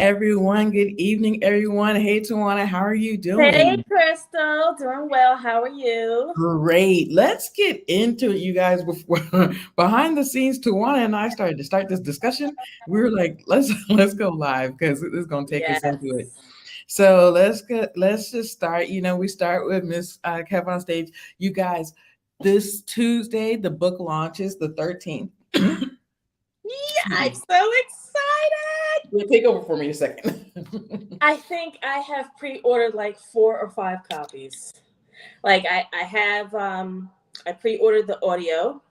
everyone. Good evening, everyone. Hey, Tujuana, how are you Hey, doing? Crystal, doing well. How are you? Great. Let's get into it, you guys. Before behind the scenes, Tujuana and I started to start this discussion. We were like, let's let's go live because this is gonna take us into it. Yes. So let's just start. We start with Miss Kev on stage. You guys, this Tuesday the book launches the 13th. Yeah, I'm so excited. Yeah, take over for me a second. I think I have pre-ordered like 4 or 5 copies. Like I pre-ordered the audio,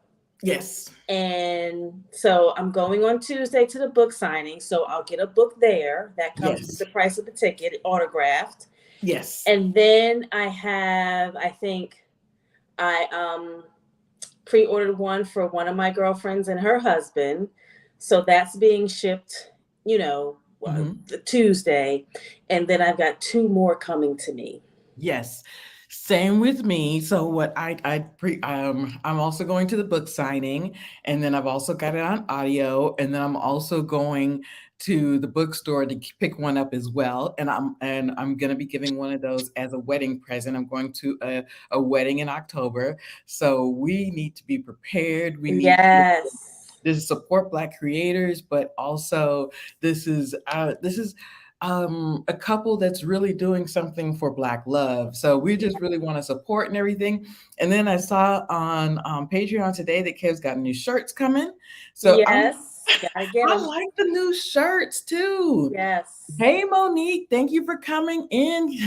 Yes. and so I'm going on Tuesday to the book signing. So I'll get a book there. That comes with Yes. the price of the ticket, autographed. Yes. And then I pre-ordered one for one of my girlfriends and her husband. So that's being shipped, Mhm. the Tuesday. And then I've got 2 more coming to me. Yes. Same with me. So what I'm also going to the book signing, and then I've also got it on audio, and then I'm also going to the bookstore to pick one up as well. And I'm gonna be giving one of those as a wedding present. I'm going to a wedding in October. So we need to be prepared. We need to Yes. this is support Black creators, but also this is a couple that's really doing something for Black love. So we just really want to support and everything. And then I saw on Patreon today that Kev's got new shirts coming. So Yes. Gotta get I them. like the new shirts too. Yes. Hey Monique, thank you for coming in.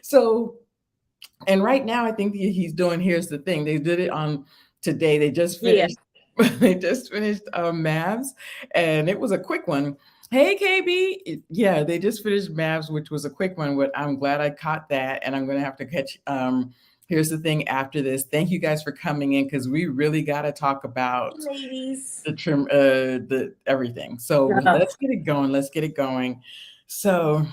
So and right now, I think he's doing. Here's the thing: they did it on today. They just Yeah. finished. They just finished Mavs, and it was a quick one. Hey KB, yeah, they just finished Mavs, which was a quick one. But I'm glad I caught that, and I'm going to have to catch. Here's the thing after this. Thank you guys for coming in because we really got to talk Hey, about ladies. the everything. So Oh, let's get it going. Let's get it going. So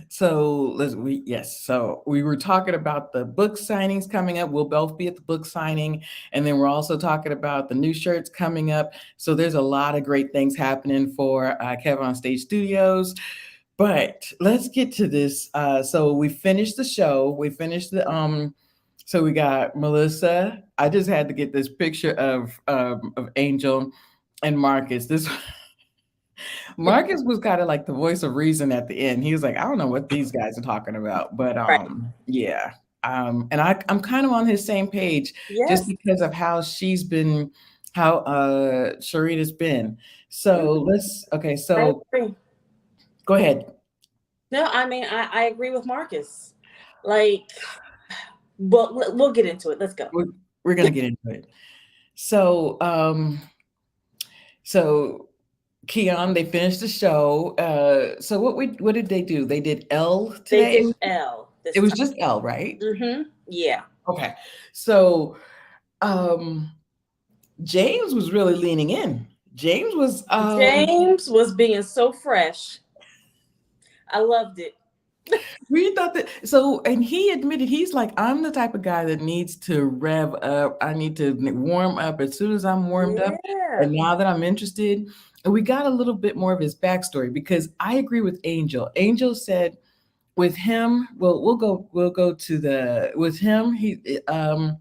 so we were talking about the book signings coming up. We'll both be at the book signing, and then we're also talking about the new shirts coming up. So there's a lot of great things happening for Kevin on Stage Studios. But let's get to this. So we finished the show. We finished the So we got Melissa. I just had to get this picture of Angel and Marcus. This Marcus was kind of like the voice of reason at the end. He was like, I don't know what these guys are talking about, but right. yeah. And I'm kind of on his same page just Yes. because of how Sharita's been. So Mhm. I so agree. go ahead. No, I mean I agree with Marcus. Like, but we'll get into it. Let's go. We're, we're gonna get into it. So so Keon, they finished the show. So what did they do? They did L They today. did L It this was time. just L, right? Yeah. Okay. So um James was really leaning in. James was James was being so fresh. I loved it. we thought that so and he admitted he's like, I'm the type of guy that needs to rev up. I need to warm up as soon as I'm warmed up. Yeah. And now that I'm interested, and we got a little bit more of his backstory because I agree with Angel. Angel said with him, well, we'll go to the with him, I'm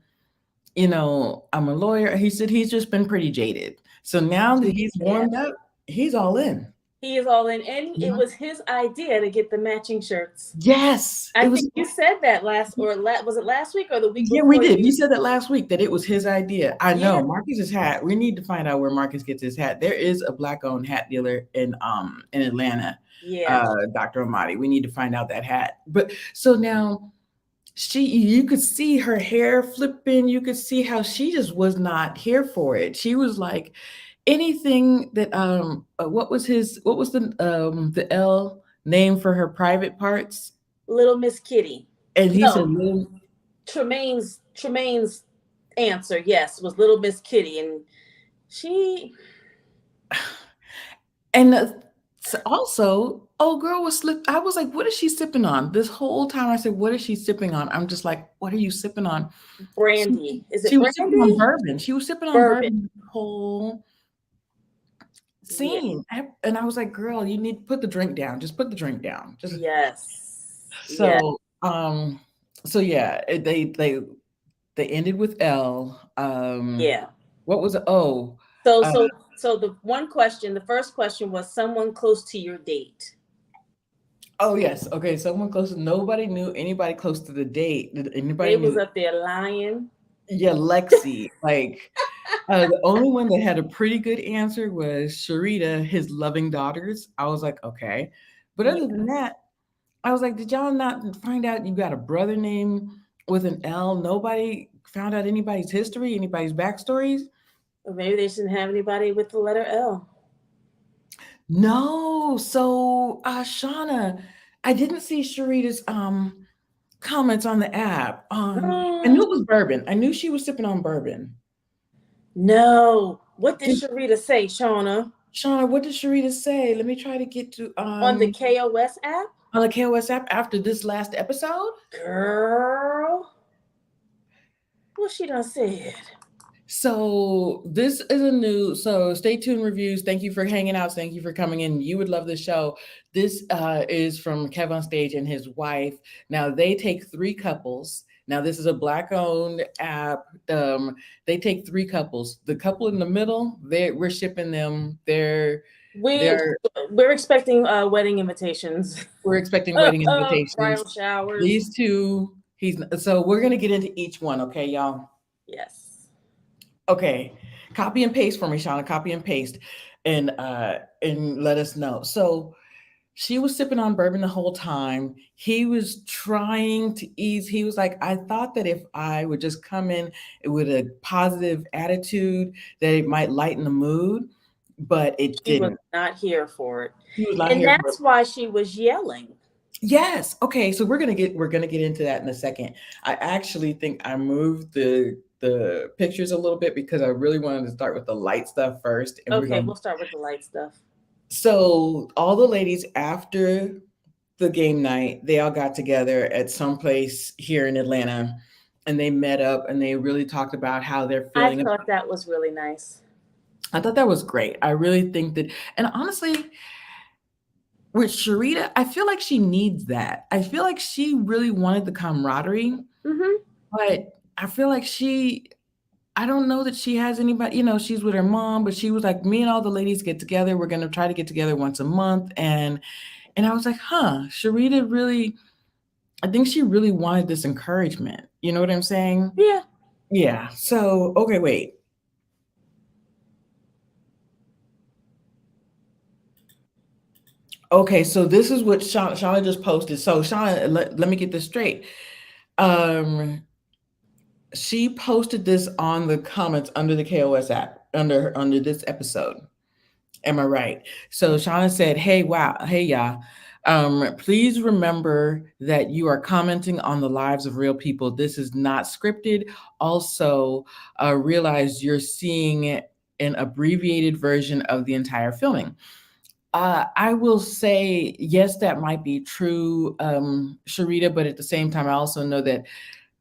a lawyer. He said he's just been pretty jaded. So now that he's Yeah. warmed up, he's all in. He is all in. And it Mhm. was his idea to get the matching shirts. Yes, I it think was. you said that was it last week or the week Yeah, we before did. You you? said that last week that it was his idea. I know Yeah. Marcus's hat. We need to find out where Marcus gets his hat. There is a black-owned hat dealer in Atlanta, Yeah. Dr. Amati. We need to find out that hat. But so now you could see her hair flipping. You could see how she just was not here for it. She was like anything that what was the L name for her private parts? Little Miss Kitty. And he said No, little. Tremaine's answer, yes, was Little Miss Kitty. And she And also, old girl was slip. I was like, "What is she sipping on?" This whole time, I said, "What is she sipping on?" I'm just like, "What are you sipping on?" She, Brandy. Is she it was sipping on brandy? bourbon. She was sipping on Bourbon. bourbon the whole. Yeah. Same. And I was like, girl, you need to put the drink down. Just put the drink down. Just Yes. Yeah. so so yeah, they ended with L. Yeah. What was O? So Uh, so so the first question was someone close to your date. oh yes. Okay, someone close. Nobody knew anybody close to the date. Did anybody They was knew? up there lying. Yeah, Lexi. Like the only one that had a pretty good answer was Sharita, his loving daughters. I was like, okay. But other Yeah. than that, I was like, did y'all not find out you got a brother name with an L? Nobody found out anybody's history, anybody's backstories? Or maybe they didn't have anybody with the letter L. No. So, Shauna, I didn't see Sharita's comments on the app. I knew it was bourbon. I knew she was sipping on bourbon. No. What did Did Sharita say, Shauna? Shauna, what did Sharita say? Let me try to get to On the KOS app? on the KOS app after this last episode. Girl. What she done said? So this is a new. So stay tuned, reviews. Thank you for hanging out. Thank you for coming in. You would love this show. This is from Kev on Stage and his wife. Now they take three couples. Now this is a black-owned app. They take three couples. The couple in the middle, we're shipping them. We They're we're expecting wedding invitations. we're expecting wedding invitations. Bridal showers. These two, he's so we're gonna get into each one, okay, y'all? Yes. Okay, copy and paste for me, Shauna. Copy and paste, and let us know. So she was sipping on bourbon the whole time. He was trying to ease. He was like, I thought that if I would just come in with a positive attitude, that it might lighten the mood, but it She was didn't. not here for it. He was not And here for it. that's why she was yelling. Yes. Okay. So we're gonna get into that in a second. I actually think I moved the pictures a little bit because I really wanted to start with the light stuff first, and we're Okay, going. we'll start with the light stuff. So all the ladies after the game night, they all got together at some place here in Atlanta, and they met up and they really talked about how they're I feeling. thought that was really nice. I thought that was great. I really think that, and honestly, with Sharita, I feel like she needs that. I feel like she really wanted the camaraderie, Mm-hmm. but I feel like I don't know that she has anybody, she's with her mom, but she was like, me and all the ladies get together. We're going to try to get together once a month. And I was like, huh, Sharita really, I think she really wanted this encouragement. You know what I'm saying? Yeah. Yeah. So, okay, wait. Okay, so this is what Shauna just posted. So, Shauna, let me get this straight. Um, she posted this on the comments under the KOS app, under this episode. Am I right? So Shauna said, "Hey, wow, hey, y'all. Please remember that you are commenting on the lives of real people. This is not scripted. Also, realize you're seeing an abbreviated version of the entire filming." I will say, yes, that might be true, Sharita, but at the same time, I also know that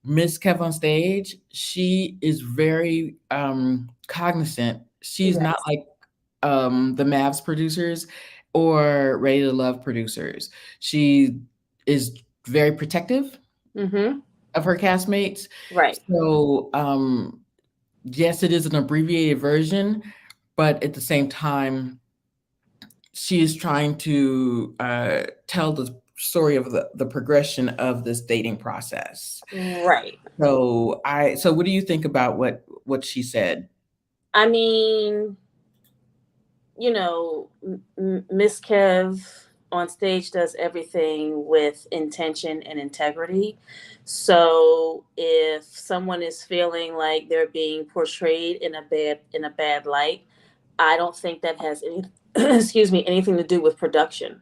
Miss Kev on Stage, she is very cognizant. She's not Yes. like the Mavs producers or Ready to Love producers. She is very protective Mm-hmm. of her castmates. Right. So, yes, it is an abbreviated version, but at the same time, she is trying to tell the story of the progression of this dating process. Right. So what do you think about what she said? I mean, Miss Kev on stage does everything with intention and integrity. So if someone is feeling like they're being portrayed in a bad light, I don't think that has any excuse me, anything to do with production.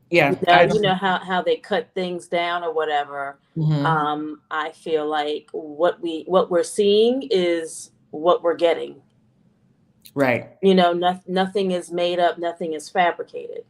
You Yeah, know, I you don't. know how they cut things down or whatever. Mhm. I feel like what we're seeing is what we're getting. Right. Nothing is made up, nothing is fabricated.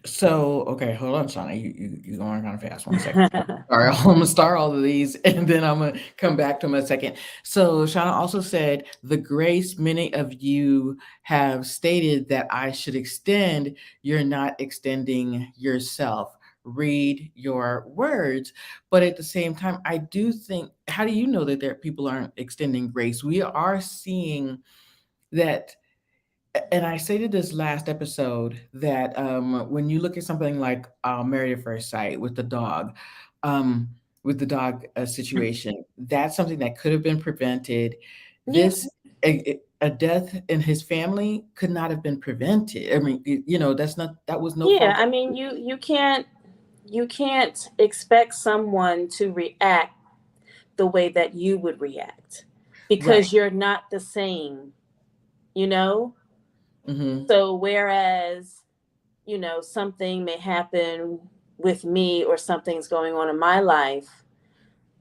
So, okay, hold on, Shauna. You going kind of fast. One second. All right, I'm gonna start all of these, and then I'm gonna come back to them in a second. So, Shauna also said the grace many of you have stated that I should extend. You're not extending yourself. Read your words, but at the same time, I do think. How do you know that there people aren't extending grace? We are seeing that, and I stated this last episode that when you look at something like Married at First Sight um, with the dog situation, that's something that could have been prevented. Yeah, This a death in his family could not have been prevented. I mean, that's not that was no yeah. fault. I mean, you can't expect someone to react the way that you would react Right. because you're not the same, you know? Hmm. So whereas, something may happen with me or something's going on in my life,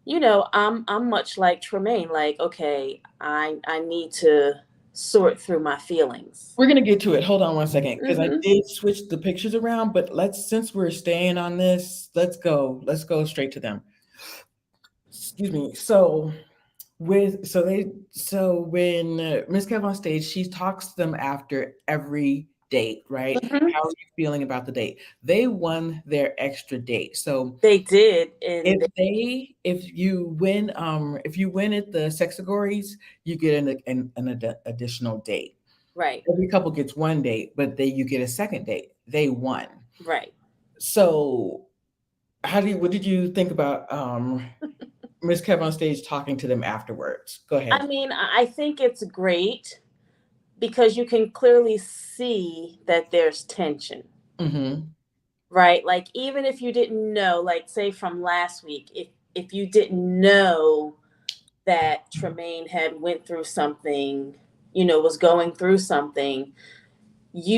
I'm much like Tremaine, like, okay, I need to sort through my feelings. We're gonna get to it. Hold on one second, because I Mhm. did switch the pictures around. But since we're staying on this, let's go. Let's go straight to them. Excuse me. So when Miss Kev on stage, she talks to them after every date, right? Mhm. How are you feeling about the date? They won their extra date. So They did, and if you win at the sexagories, you get an additional date. right, Every couple gets one date, but you get a second date. They won. right. So what did you think about Miss Kev on stage talking to them afterwards? Go I ahead. mean, I think it's great because you can clearly see that there's tension, Mm-hmm. right? Like even if you didn't know, like say from last week, if you didn't know that Tremaine had went through something, was going through something,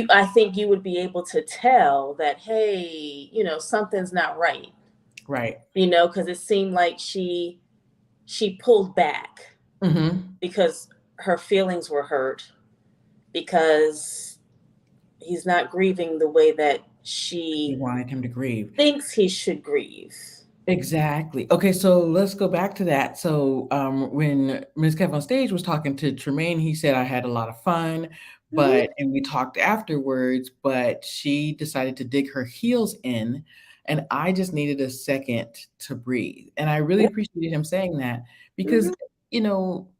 I think you would be able to tell that, hey, something's not right, Right. because it seemed like she pulled back Mm-hmm. because her feelings were hurt because he's not grieving the way that He she wanted him to grieve. thinks he should grieve. Exactly. Okay, so let's go back to that. So, when Ms. Kev on stage was talking to Tremaine, he said, I had a lot of fun, Hmm. and we talked afterwards, but she decided to dig her heels in, and I just needed a second to breathe. And I really Yeah. appreciated him saying that because, Hmm.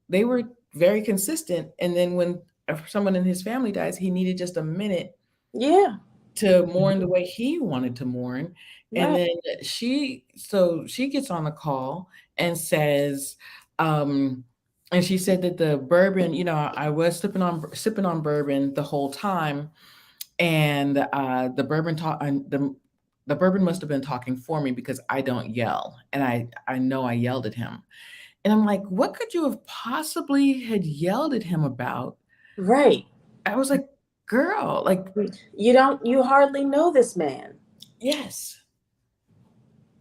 they were very consistent. And then when someone in his family dies, he needed just a minute Yeah. to mourn the way he wanted to mourn. And Right. then she gets on the call and says, um, and she said that the bourbon, I was sipping on bourbon the whole time, and the bourbon must have been talking for me because I don't yell, and I know I yelled at him, and I'm like, what could you have possibly had yelled at him about? Right. I was like, girl, like, You hardly know this man. yes,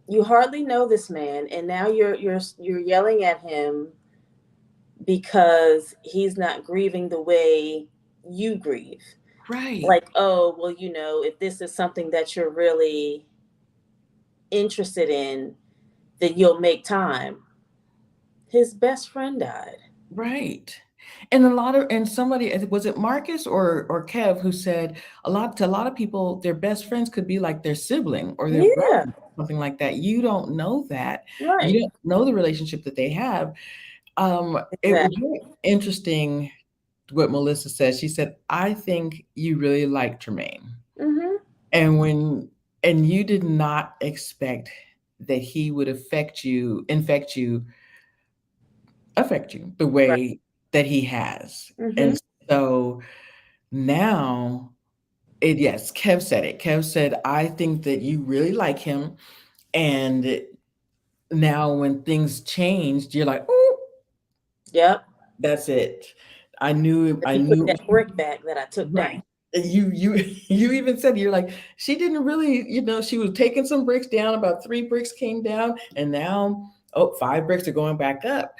You hardly know this man, and now you're yelling at him because he's not grieving the way you grieve. right. Like, oh, well, if this is something that you're really interested in, then you'll make time. His best friend died. Right. And somebody, was it Marcus or Kev, who said a lot of people, their best friends could be like their sibling or their brother, Yeah, something like that. You don't know that. You right. don't know the relationship that they have. It was Exactly. very interesting what Melissa said. She said, I think you really like Tremaine. Hmm. And you did not expect that he would affect you the Right. way that he has. And Hmm. so now, yes, Kev said it. Kev said, I think that you really like him. And now when things changed, you're like, oh, Yep. that's it. Let I me put knew it was that brick back that I took down. right. And you even said, you're like, she didn't really, she was taking some bricks down, about 3 bricks came down, and now, oh, 5 bricks are going back up.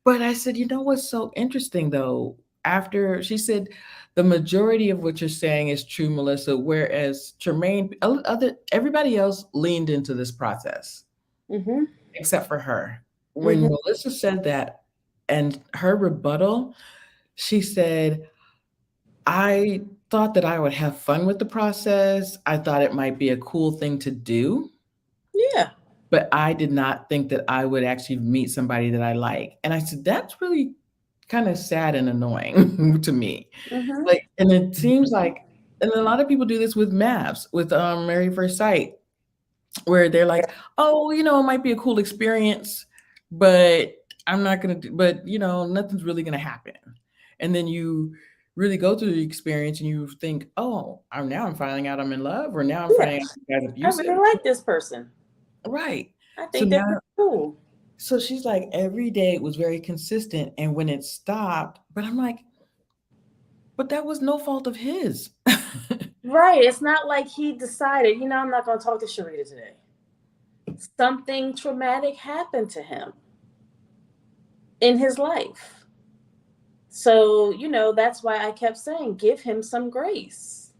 But I said, what's so interesting though? After she said, the majority of what you're saying is true, Melissa, whereas Tremaine, other everybody else leaned into this process Mhm. except for her. When Mhm. Melissa said that and her rebuttal, she said, I thought that I would have fun with the process. I thought it might be a cool thing to do, Yeah. but I did not think that I would actually meet somebody that I like. And I said, that's really kind of sad and annoying to me. Mhm. Like, and it seems like, and a lot of people do this with maps, with Married First Sight, where they're like, oh, it might be a cool experience, but I'm not gonna do, but nothing's really gonna happen. And then you really go through the experience and you think, oh, I'm finding out I'm in love, or now I'm Yeah. finding out this guy's I really abusive. like this person. Right. I So think they're now, pretty cool. so she's like, every day it was very consistent. And when it stopped, but I'm like, but that was no fault of his. Right. It's not like he decided, I'm not going to talk to Sharita today. Something traumatic happened to him in his life. So, that's why I kept saying, give him some grace.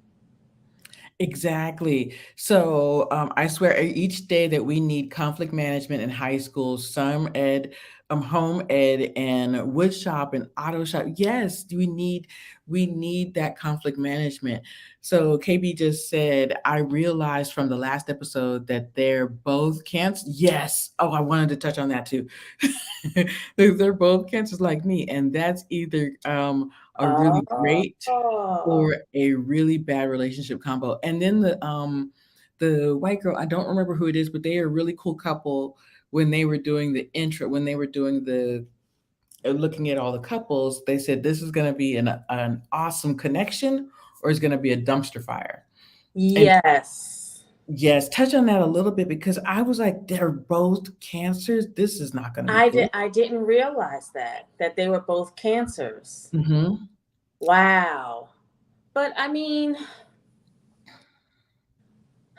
Exactly. So I swear, each day that we need conflict management in high school, some ed, home ed, and wood shop and auto shop. Yes, we need that conflict management. So KB just said, I realized from the last episode that they're both cancer. Yes. Oh, I wanted to touch on that too. They're both cancers like me, and that's either a really great Oh, or a really bad relationship combo. And then the white girl, I don't remember who it is, but they are a really cool couple when they were doing the intro, when they were doing the looking at all the couples, they said this is going to be an awesome connection or it's going to be a dumpster fire. And yes. yes, touch on that a little bit because I was like, they're both cancers. This is not going to be good. I didn't realize that they were both cancers. Hmm. Wow. But I mean,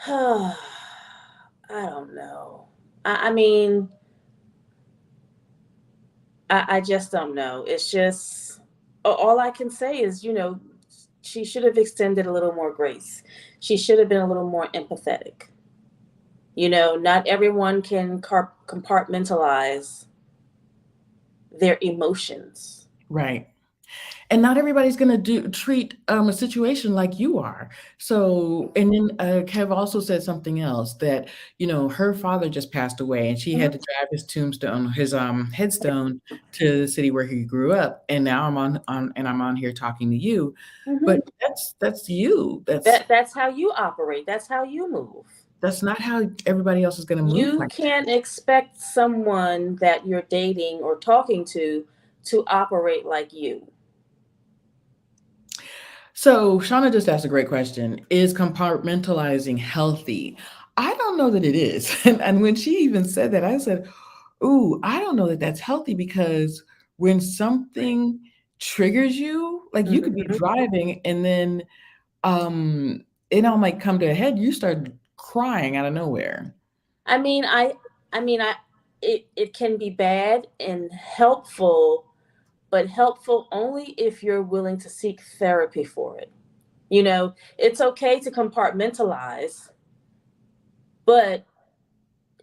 I don't know. I mean, I just don't know. It's just all I can say is, she should have extended a little more grace. She should have been a little more empathetic. Not everyone can compartmentalize their emotions. Right. And not everybody's going to do treat a situation like you are. So, and then Kev also said something else that her father just passed away, and she had to Mhm. drive his tombstone, his headstone, to the city where he grew up. And now I'm on here talking to you, but Mhm. that's you. That's how you operate. That's how you move. That's not how everybody else is going to move You like. can't expect someone that you're dating or talking to operate like you. So, Shauna just asked a great question. Is compartmentalizing healthy? I don't know that it is. And when she even said that, I said, ooh, I don't know that that's healthy because when something triggers you, like you could be Mhm. driving and then it all might come to a head, you start crying out of nowhere. I mean, I it can be bad and helpful, but helpful only if you're willing to seek therapy for it. It's okay to compartmentalize, but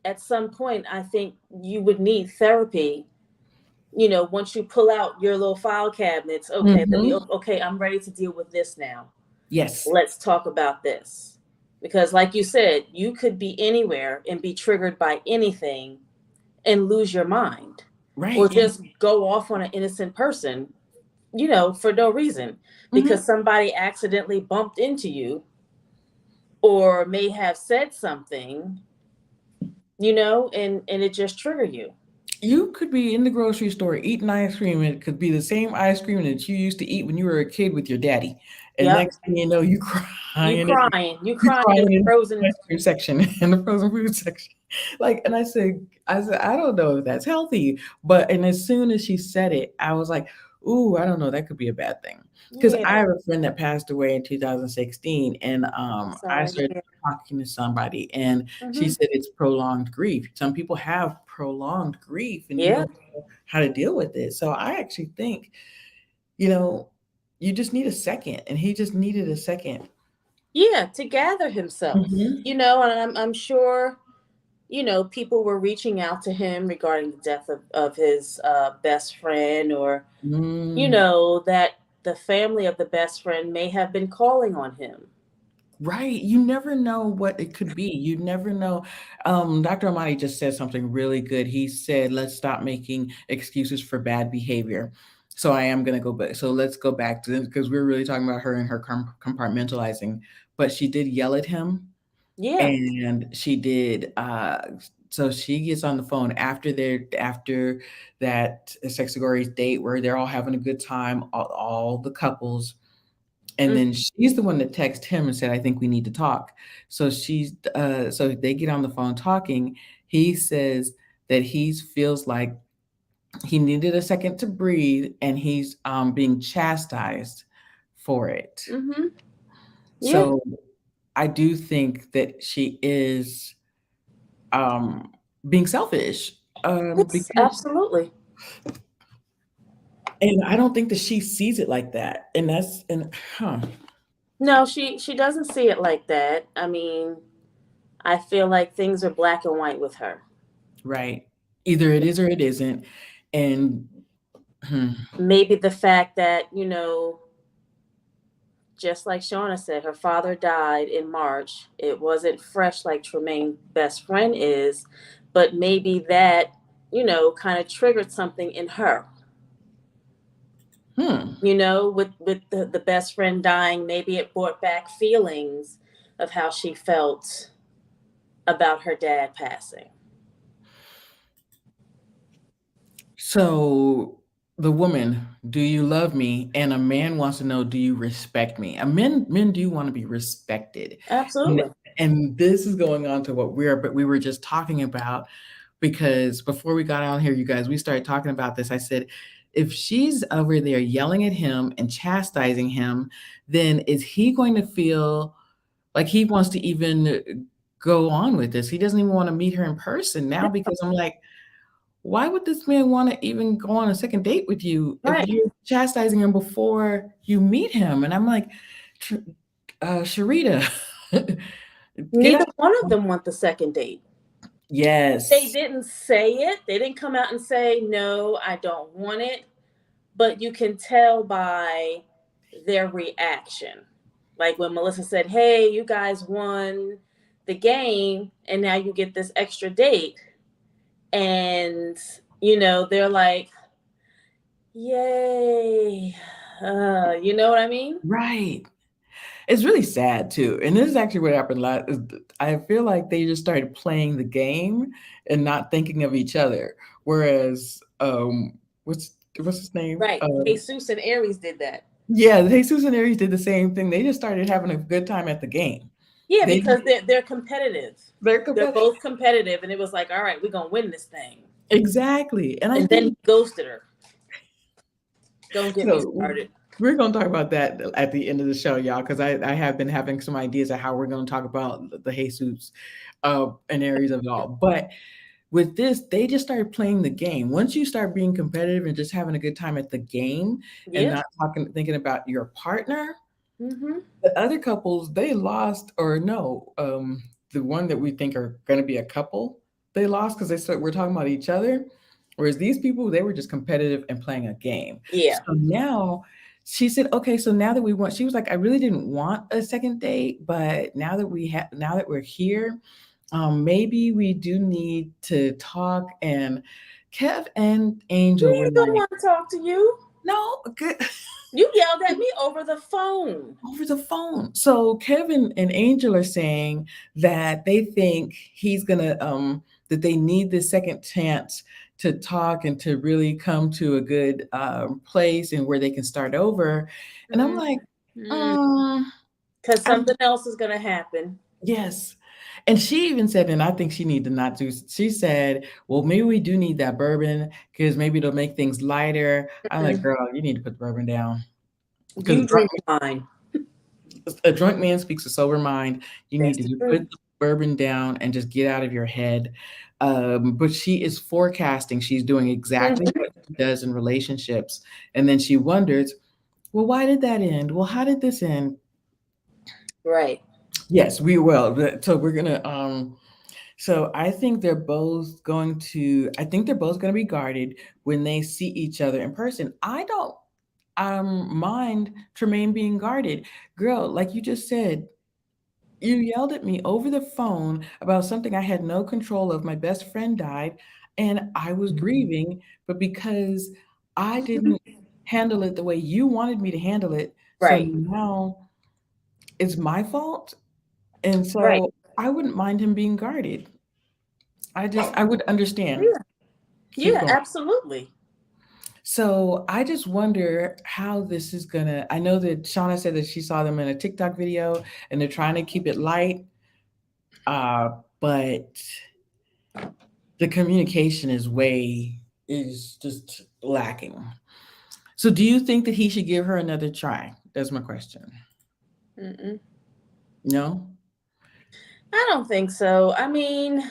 at some point I think you would need therapy. Once you pull out your little file cabinets, okay, Hmm. okay, I'm ready to deal with this now. Yes. Let's talk about this. Because like you said, you could be anywhere and be triggered by anything and lose your mind, or Right. just go off on an innocent person, for no reason, Hmm. because somebody accidentally bumped into you or may have said something, and it just trigger you. You could be in the grocery store eating ice cream, and it could be the same ice cream that you used to eat when you were a kid with your daddy. And Yep. next thing you know, you You crying, crying. You you crying in crying the in the frozen. ice cream section, in the frozen food section. Like, and I said, I don't know if that's healthy. But and as soon as she said it, I was like, ooh, I don't know, that could be a bad thing. Because I Yeah. have a friend that passed away in 2016, and I'm I sorry. started Yeah. talking to somebody, and she Hmm. said it's prolonged grief. Some people have prolonged grief, and you Yeah. don't know how to deal with it. So I actually think, you know, you just need a second, and he just needed a second. Yeah, to gather himself. Hmm. And I'm sure, people were reaching out to him regarding the death of his best friend, or, Mm, that the family of the best friend may have been calling on him. right. You never know what it could be. You never know. Dr. Amani just said something really good. He said, let's stop making excuses for bad behavior. So I am going to go back. So let's go back to this because we're really talking about her and her compartmentalizing. But she did yell at him, Yeah. and she did. So she gets on the phone after that Sexagori's date where they're all having a good time, all the couples, and Mm, then she's the one that texted him and said, "I think we need to talk." So they get on the phone talking. He says that he feels like he needed a second to breathe, and he's being chastised for it. mm-hmm. Yeah. So I do think that she is um, being selfish, Yes, because, absolutely. and I don't think that she sees it like that. And that's, and huh, No, she doesn't see it like that. I mean, I feel like things are black and white with her. right. Either it is or it isn't. And hmm, Maybe the fact that, just like Shauna said, her father died in March. It wasn't fresh like Tremaine's best friend is, but maybe that, kind of triggered something in her. hmm. With the best friend dying, maybe it brought back feelings of how she felt about her dad passing. So the woman, do you love me? And a man wants to know, do you respect me? A men do want to be respected. N- Absolutely. And this is going on to what we were just talking about, because before we got out here, you guys, we started talking about this. I said, if she's over there yelling at him and chastising him, then is he going to feel like he wants to even go on with this? He doesn't even want to meet her in person now, because I'm like, why would this man want to even go on a second date with you if Right. you're chastising him before you meet him? And I'm like, "Tr- Sharita, get Neither out. one of them want the second date. They Yes. didn't say it. They didn't come out and say, no, I don't want it. But you can tell by their reaction. Like when Melissa said, hey, you guys won the game and now you get this extra date. And, they're like, yay. You know what I mean? Right. It's really sad too. And this is actually what happened last. I feel like they just started playing the game and not thinking of each other. Whereas, what's his name? Right. Jesus and Aries did that. Yeah, Jesus and Aries did the same thing. They just started having a good time at the game. Yeah, They because they're competitive. they're They're competitive. both competitive, and it was like, all right, we're gonna win this thing. Exactly. And I And then he think ghosted her. Don't get me so. started. We're going to talk about that at the end of the show, y'all, because I have been having some ideas of how we're going to talk about the Jesus and Aries of it all. But with this, they just started playing the game. Once you start being competitive and just having a good time at the game and Yeah. not thinking about your partner, Mm-hmm. the other couples, they lost, or no, the one that we think are going to be a couple, they lost because they said we're talking about each other. Whereas these people, they were just competitive and playing a game. Yeah. So now she said, okay, so now that we want, she was like, I really didn't want a second date, but now that we're here, maybe we do need to talk. And Kev and Angel were We don't like, want to talk to you. no, good. You yelled at me over the phone. Over the phone. So Kevin and Angel are saying that they think he's gonna that they need this second chance to talk and to really come to a good place and where they can start over. And I'm like, Mm-hmm. um, Because I, something else is gonna happen. yes. And she even said, and I think she need to not do. She said, "Well, maybe we do need that bourbon because maybe it'll make things lighter." I'm like, Mm-mm. "Girl, you need to put the bourbon down because You drink wine. a drunk man speaks a sober mind. You need That's to the just put truth. the bourbon down and just get out of your head." But she is forecasting. She's doing exactly Mhm. what she does in relationships. And then she wonders, Well, why did that end? Well, how did this end? Right. Yes, we will. So we're gonna so I think they're both going to I think they're both gonna be guarded when they see each other in person. I don't mind Tremaine being guarded. Girl, like you just said, you yelled at me over the phone about something I had no control of. My best friend died and I was grieving, but because I didn't handle it the way you wanted me to handle it, so Right. now it's my fault. And Right. so I wouldn't mind him being guarded. I would understand. Yeah. Keep Yeah, going. absolutely. So I just wonder how this is gonna. I know that Shauna said that she saw them in a TikTok video and they're trying to keep it light, but the communication is just lacking. So do you think that he should give her another try? That's my question. Mm-mm. No? I don't think so. I mean,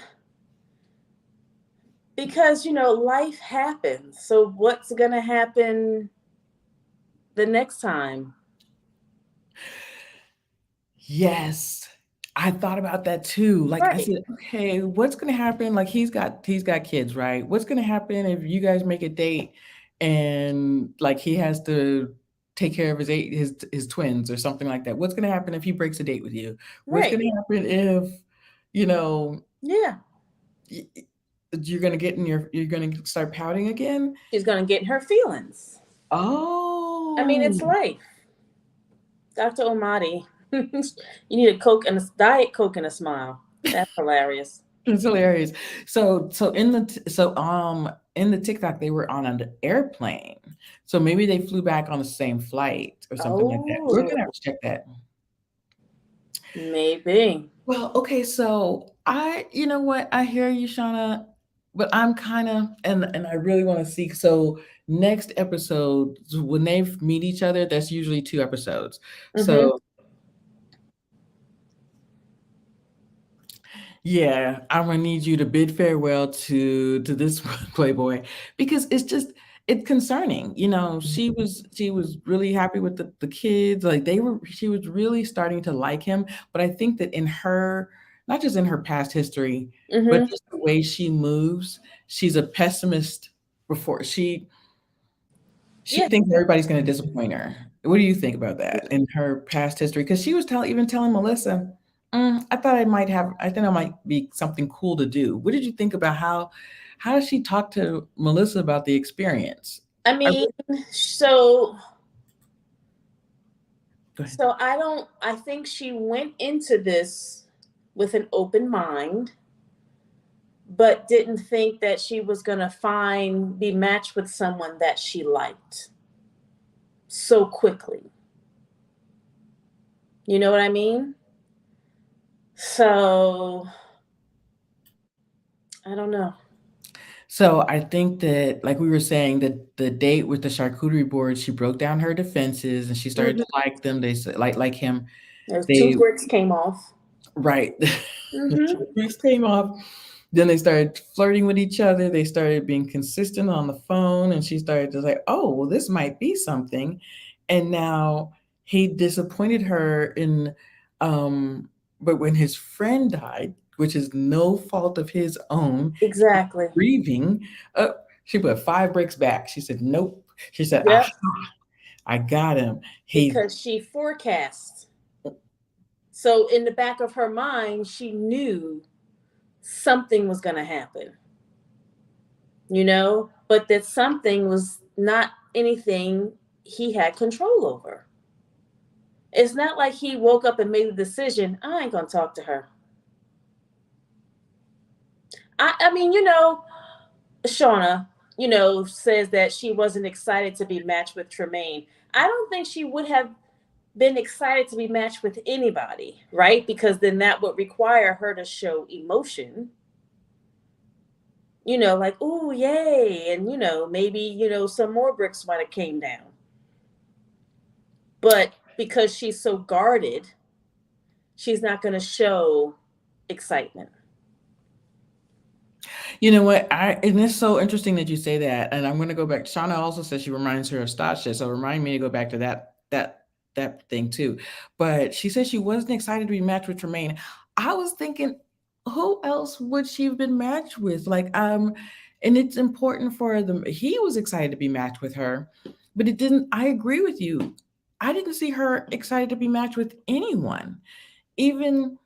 because life happens. So what's gonna happen the next time? Yes. I thought about that too. Like I Right. said, okay, what's gonna happen? Like he's got kids, right? What's gonna happen if you guys make a date and like he has to take care of his twins or something like that? What's gonna happen if he breaks a date with you? What's Right. gonna happen if you know Yeah. y- y- you're gonna start pouting again? She's gonna get in her feelings. I mean, Oh, it's life. Dr. Omadi. You need a Coke and a Diet Coke and a smile. That's hilarious. it's hilarious. So in the TikTok they were on an airplane. So maybe they flew back on the same flight or something like that. We're Oh, gonna have to check that. maybe. Well, okay, so you know what, I hear you, Shauna, but I'm kind of and I really want to see. So next episode, when they meet each other, that's usually 2 episodes. Mm-hmm. So yeah, I'm gonna need you to bid farewell to this Playboy because it's concerning. She was really happy with the kids. Like she was really starting to like him. But I think that in her, not just in her past history, but Mm-hmm. just the way she moves, she's a pessimist before she Yeah. thinks everybody's gonna disappoint her. What do you think about that in her past history? Because she was telling Melissa, I think I might be something cool to do. What did you think about how does she talk to Melissa about the experience? I I mean, really, so go ahead. so I think she went into this with an open mind, but didn't think that she was gonna be matched with someone that she liked so quickly. You know what I mean? So I don't know. So I think that, like we were saying, that the date with the charcuterie board, she broke down her defenses and she started Hmm. to like them. They said like him. Those two They bricks came off. right. The Hmm. charcuteries came off. Then they started flirting with each other. They started being consistent on the phone, and she started to say, "Oh, well, this might be something." And now he disappointed her in, um, but when his friend died, which is no fault of his own, Exactly. grieving, uh, she put 5 bricks back. She said, "Nope." She said, "Ah, Yep. I got him." He Because she forecast. So in the back of her mind, she knew something was going to happen, but that something was not anything he had control over. It's not like he woke up and made a decision, I ain't going to talk to her. I mean, Shauna, says that she wasn't excited to be matched with Tremaine. I don't think she would have been excited to be matched with anybody, right? Because then that would require her to show emotion, like, ooh, yay. And, maybe, some more bricks might have came down. But because she's so guarded, she's not going to show excitement. You know what? And it's so interesting that you say that. And I'm going to go back. Shauna also says she reminds her of Stasha, so remind me to go back to that thing too. But she said she wasn't excited to be matched with Tremaine. I was thinking, who else would she have been matched with? And it's important for them. He was excited to be matched with her, but it didn't. I agree with you. I didn't see her excited to be matched with anyone. Even,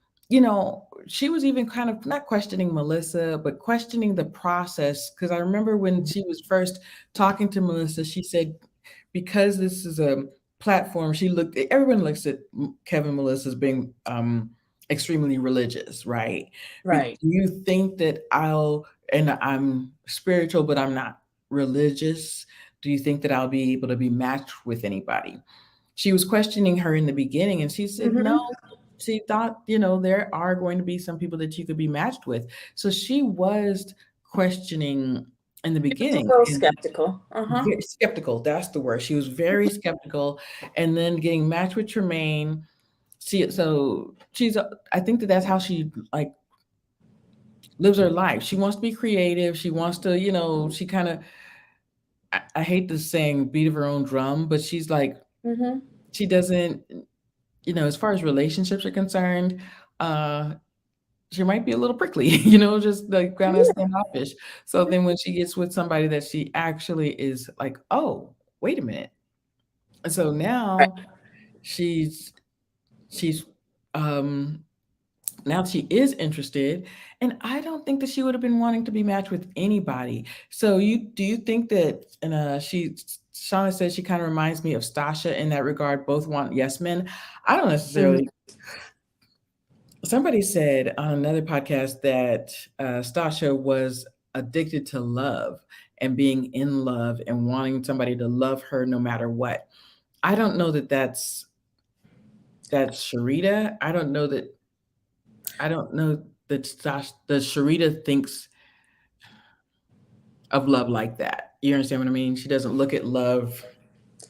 she was even kind of not questioning Melissa, but questioning the process. Because I remember when she was first talking to Melissa, she said, because this is a platform, everyone looks at Kevin Melissa as being extremely religious, right? But Right. do you think that and I'm spiritual, but I'm not religious? Do you think that I'll be able to be matched with anybody? She was questioning her in the beginning, and she said no. Mm-hmm. She thought, there are going to be some people that you could be matched with. So she was questioning in the She was a beginning little and skeptical. Uh-huh. very skeptical. That's the word. She was very skeptical, and then getting matched with Tremaine. I think that that's how she like lives her life. She wants to be creative. She wants to, she kind of. I hate this saying, beat of her own drum, but she's like Mm-hmm. she doesn't. As far as relationships are concerned, uh, she might be a little prickly, just like kind of Yeah. standoffish. So then when she gets with somebody that she actually is like, oh, wait a minute. And so Right. now she's um now she is interested, and I don't think that she would have been wanting to be matched with anybody. So you think that, and Shauna says she kind of reminds me of Stasha in that regard, both want yes men. I don't Mm-hmm. necessarily. Somebody said on another podcast that Stasha was addicted to love and being in love and wanting somebody to love her no matter what. I don't know that that's Sharita. I don't know that Sharita thinks of love like that. You understand what I mean? She doesn't look at love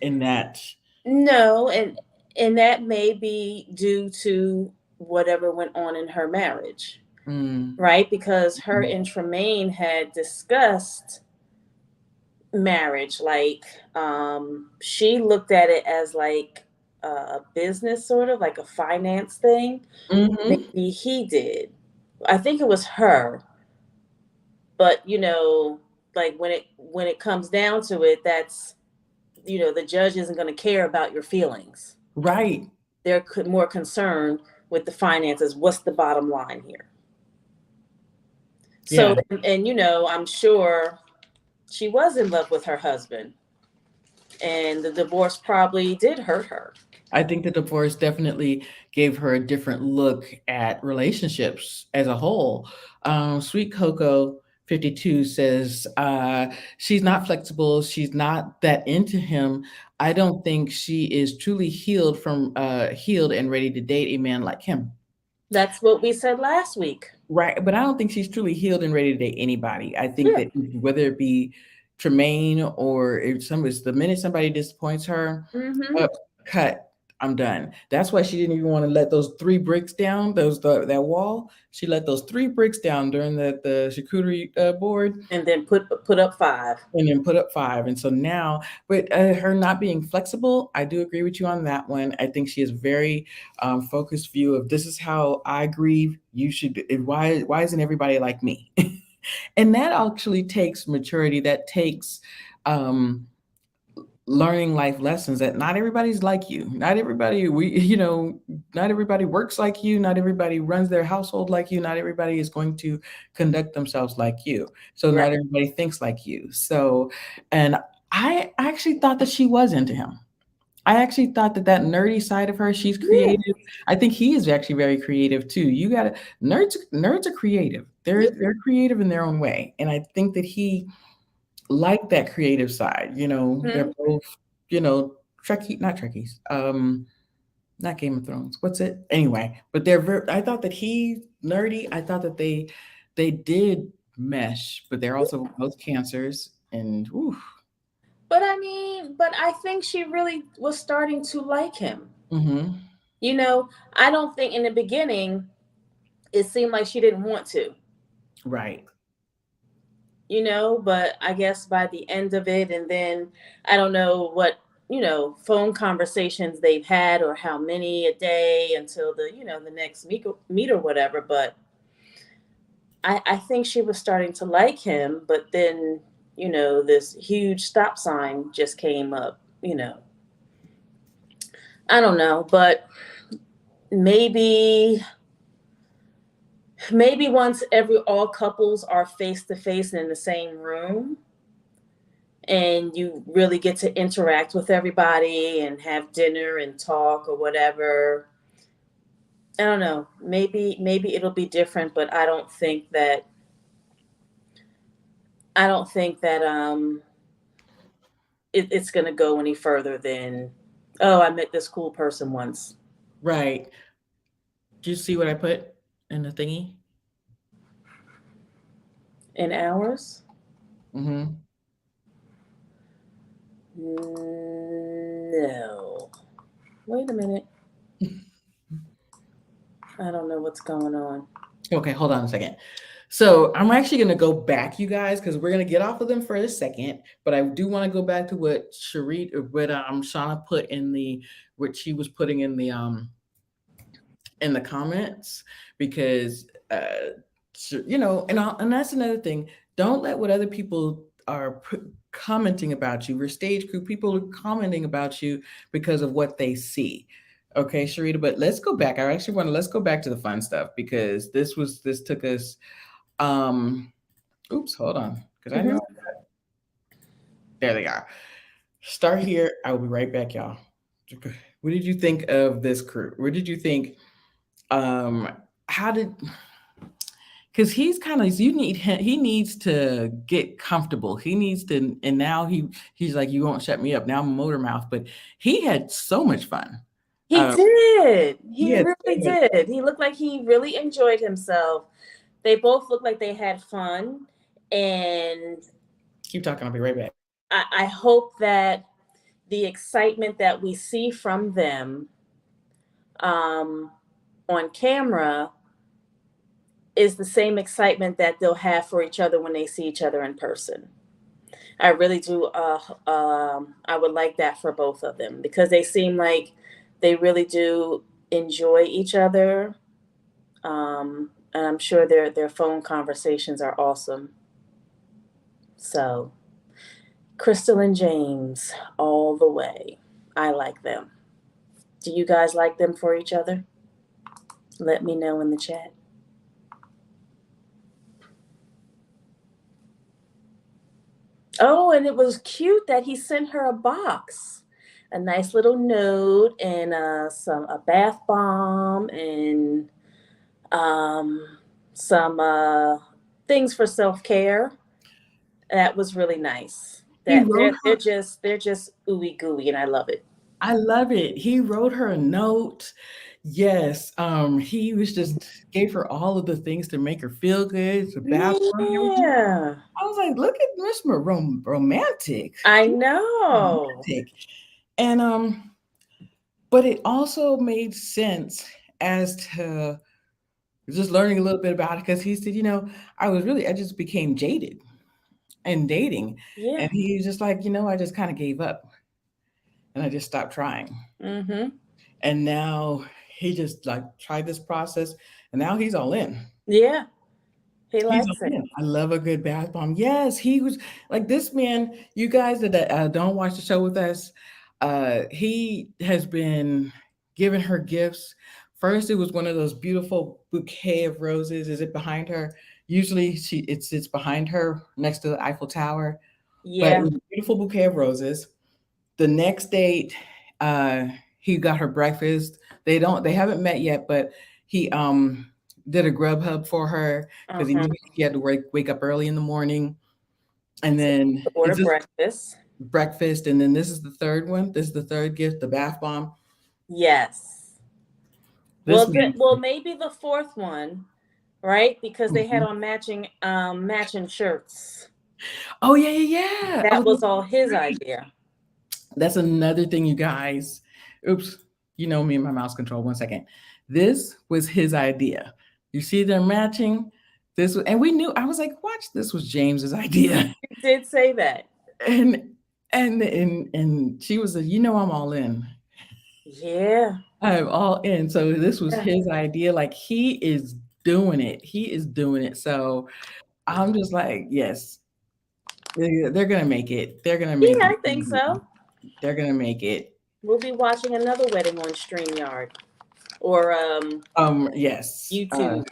in that. No, and that may be due to whatever went on in her marriage, Mm, right? Because her and Tremaine had discussed marriage. Like, she looked at it as like a business, sort of like a finance thing. mm-hmm. Maybe he did. I think it was her, but like when it comes down to it, that's the judge isn't going to care about your feelings. Right. They're more concerned with the finances. What's the bottom line here? So, Yeah. and I'm sure she was in love with her husband, and the divorce probably did hurt her. I think the divorce definitely gave her a different look at relationships as a whole. Sweet Coco 52 says she's not flexible. She's not that into him. I don't think she is truly healed and ready to date a man like him. That's what we said last week. Right, but I don't think she's truly healed and ready to date anybody. I think Yeah. that whether it be Tremaine or it's the minute somebody disappoints her, Mm-hmm. uh, cut. I'm done. That's why she didn't even want to let those three bricks down. That wall. She let those three bricks down during the charcuterie board, And then put up 5. and then put up five. And so now, but her not being flexible, I do agree with you on that one. I think she has very focused view of this is how I grieve. You should. Why isn't everybody like me? And that actually takes maturity. That takes um, learning life lessons that not everybody's like you. Not everybody not everybody works like you. Not everybody runs their household like you. Not everybody is going to conduct themselves like you. So Right. not everybody thinks like you. So, and I actually thought that she was into him. I actually thought that nerdy side of her, she's Yeah. creative. I think he is actually very creative too. You got to nerds are creative. Yeah. They're creative in their own way, and I think that he like that creative side. They're Mhm. both, not Trekkies, not Game of Thrones. What's it? Anyway, but I thought that he nerdy. I thought that they did mesh, but they're also both cancers, and ooh, But I think she really was starting to like him. mm-hmm, You know, I don't think in the beginning it seemed like she didn't want to. right, but I guess by the end of it, and then I don't know what, phone conversations they've had or how many a day until the next meet or whatever. But I think she was starting to like him, but then, this huge stop sign just came up. I don't know, but maybe once every all couples are face to face in the same room and you really get to interact with everybody and have dinner and talk or whatever. I don't know. Maybe it'll be different, but I don't think that it's going to go any further than, oh, I met this cool person once. Right. Do you see what I put in the thingy? In hours? Mm-hmm. No. Wait a minute. I don't know what's going on. Okay, hold on a second. So I'm actually going to go back, you guys, because we're going to get off of them for a second. But I do want to go back to what Sharit or what Shauna put in the what she was putting in the comments because and that's another thing. Don't let what other people are commenting about you. We're stage crew. People are commenting about you because of what they see. Okay, Sharita, but let's go back. I actually want to let's go back to the fun stuff because this took us um oops, hold on. Because I know Hmm. there they are. Start here. I will be right back, y'all. What did you think of this crew? What did you think um how did because he's kind of you need him he needs to get comfortable, he needs to, and now he's like, you won't shut me up, now I'm a motor mouth, but he had so much fun. He um did. he He had so really much. did. He looked like he really enjoyed himself. They both looked like they had fun. And Keep talking, I'll be right back. I hope that the excitement that we see from them um, on camera is the same excitement that they'll have for each other when they see each other in person. I really do. I would like that for both of them because they seem like they really do enjoy each other. And I'm sure their phone conversations are awesome. So Crystal and James, all the way. I like them. Do you guys like them for each other? Let me know in the chat. Oh, and it was cute that he sent her a box, a nice little note, and some a bath bomb, and um, some things for self care. That was really nice. He That wrote her. they're just ooey gooey, and I love it. I love it. He wrote her a note. Yes, he was just gave her all of the things to make her feel good, the bathroom and everything. Yeah, I was like, look at Miss Romantic. I He's know. romantic. And but it also made sense as to just learning a little bit about it because he said, I just became jaded in dating. Yeah. And he was just like, I just kind of gave up and I just stopped trying. Mhm. And now he just like tried this process and now he's all in. Yeah. He He's likes all it. in. I love a good bath bomb. Yes, he was like this man. You guys that don't watch the show with us, he has been giving her gifts. First, it was one of those beautiful bouquet of roses. Is it behind her? Usually, it's behind her next to the Eiffel Tower. But it Yeah. was a beautiful bouquet of roses. The next date, uh, he got her breakfast. They haven't met yet, but he did a grub hub for her Uh because he huh. knew he had to wake up early in the morning. And So then order it's just breakfast. breakfast, and then this is the third one. This is the third gift, the bath bomb. Yes. This man. Well, maybe the fourth one, right? Because they had Mhm. on matching shirts. Oh yeah, yeah, yeah. That Oh, was that's all his right. idea. That's another thing, you guys. Oops, you know me and my mouse control. 1 second. This was his idea. You see, they're matching. and we knew. I was like, watch, this was James's idea. You did say that. and and she was a, I'm all in. Yeah. I'm all in. So this was Yeah. his idea. Like, he is doing it. He is doing it. So I'm just like, yes, they're gonna make it. They're gonna make Yeah, it. I think so. They're gonna make it. We'll be watching another wedding on StreamYard or Yes. YouTube.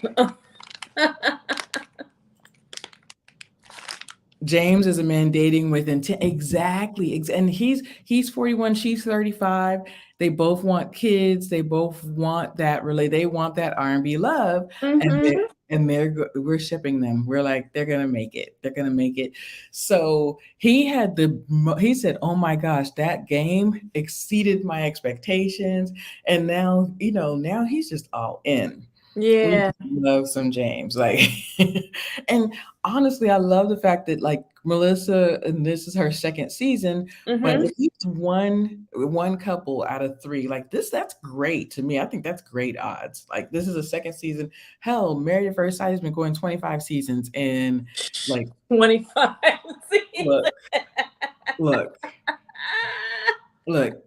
James is a man dating with intent. Exactly. And he's 41, she's 35. They both want kids. They both want that they want that R&B love, and Mm-hmm. we're shipping them. We're like, they're going to make it. They're going to make it. So he said, "Oh my gosh, that game exceeded my expectations." And now, now he's just all in. We Yeah. love some James. Like, and honestly, I love the fact that, like, Melissa, and this is her second season, but Mm-hmm. at least one couple out of three, like this, that's great to me. I think that's great odds. Like, this is a second season. Hell, Married at First Sight has been going 25 seasons, and like, 25 seasons. look, look, look.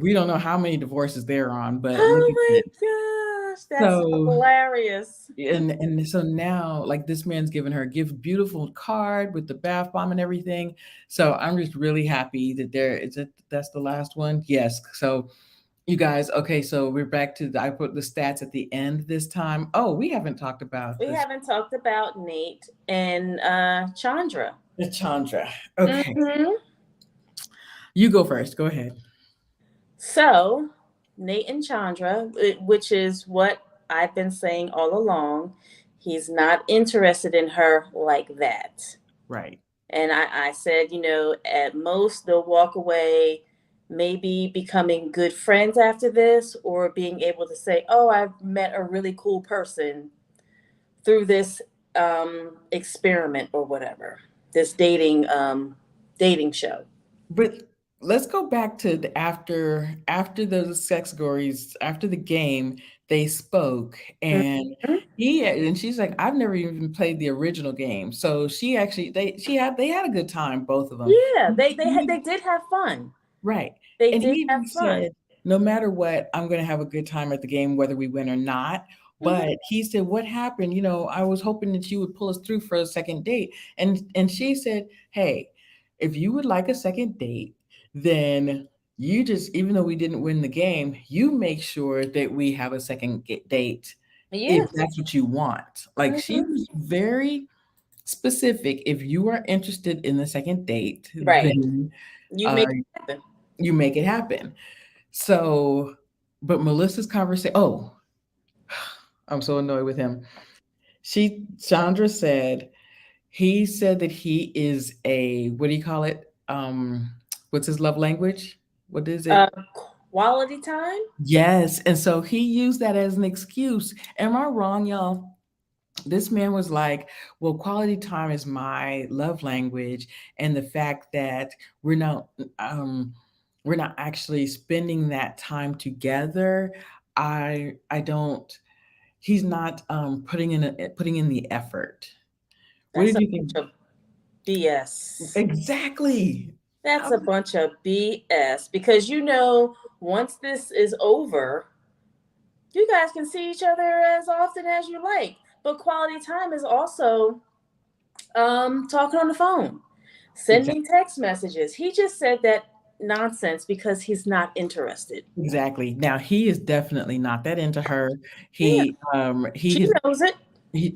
We don't know how many divorces they're on, but look Oh at my this. gosh, that's So hilarious. and so now, like, this man's giving her a beautiful card with the bath bomb and everything. So I'm just really happy that that's the last one. Yes. So you guys, okay, so we're back to I put the stats at the end this time. Oh, we haven't talked about We this. haven't talked about Nate and Chandra. The Chandra. Okay. Mm-hmm. You go first. Go ahead. So, Nate and Chandra, which is what I've been saying all along, he's not interested in her like that. Right. And I said, at most they'll walk away, maybe becoming good friends after this, or being able to say, oh, I've met a really cool person through this experiment or whatever, this dating show. But let's go back to after those sex gories, after the game, they spoke, and Mhm. she's like, I've never even played the original game. So she actually they had a good time, both of them. Yeah, they did have fun. Right. They And he did even have fun. said, no matter what, I'm going to have a good time at the game, whether we win or not. Hmm. But he said, what happened? I was hoping that you would pull us through for a second date. And she said, hey, if you would like a second date, then you just, even though we didn't win the game, you make sure that we have a second date if Yeah. that's what you want. Like, she Hmm. was very specific. If you are interested in the second date, Right. then You uh, make it happen. you make it happen. So, but Melissa's conversation, oh, I'm so annoyed with him. Chandra said, he said that he is a, what do you call it? What's his love language? What is Uh, it? Quality time. Yes. And so he used that as an excuse. Am I wrong, y'all? This man was like, well, quality time is my love language. And the fact that we're not, um, we're not actually spending that time together, I don't, he's not putting in the effort. What That's did a you think? bunch of BS. Exactly. That's a bunch of BS because once this is over, you guys can see each other as often as you like. But quality time is also talking on the phone, sending Exactly. text messages. He just said that nonsense because he's not interested. Exactly. Now, he is definitely not that into her. Yeah, He she has knows it.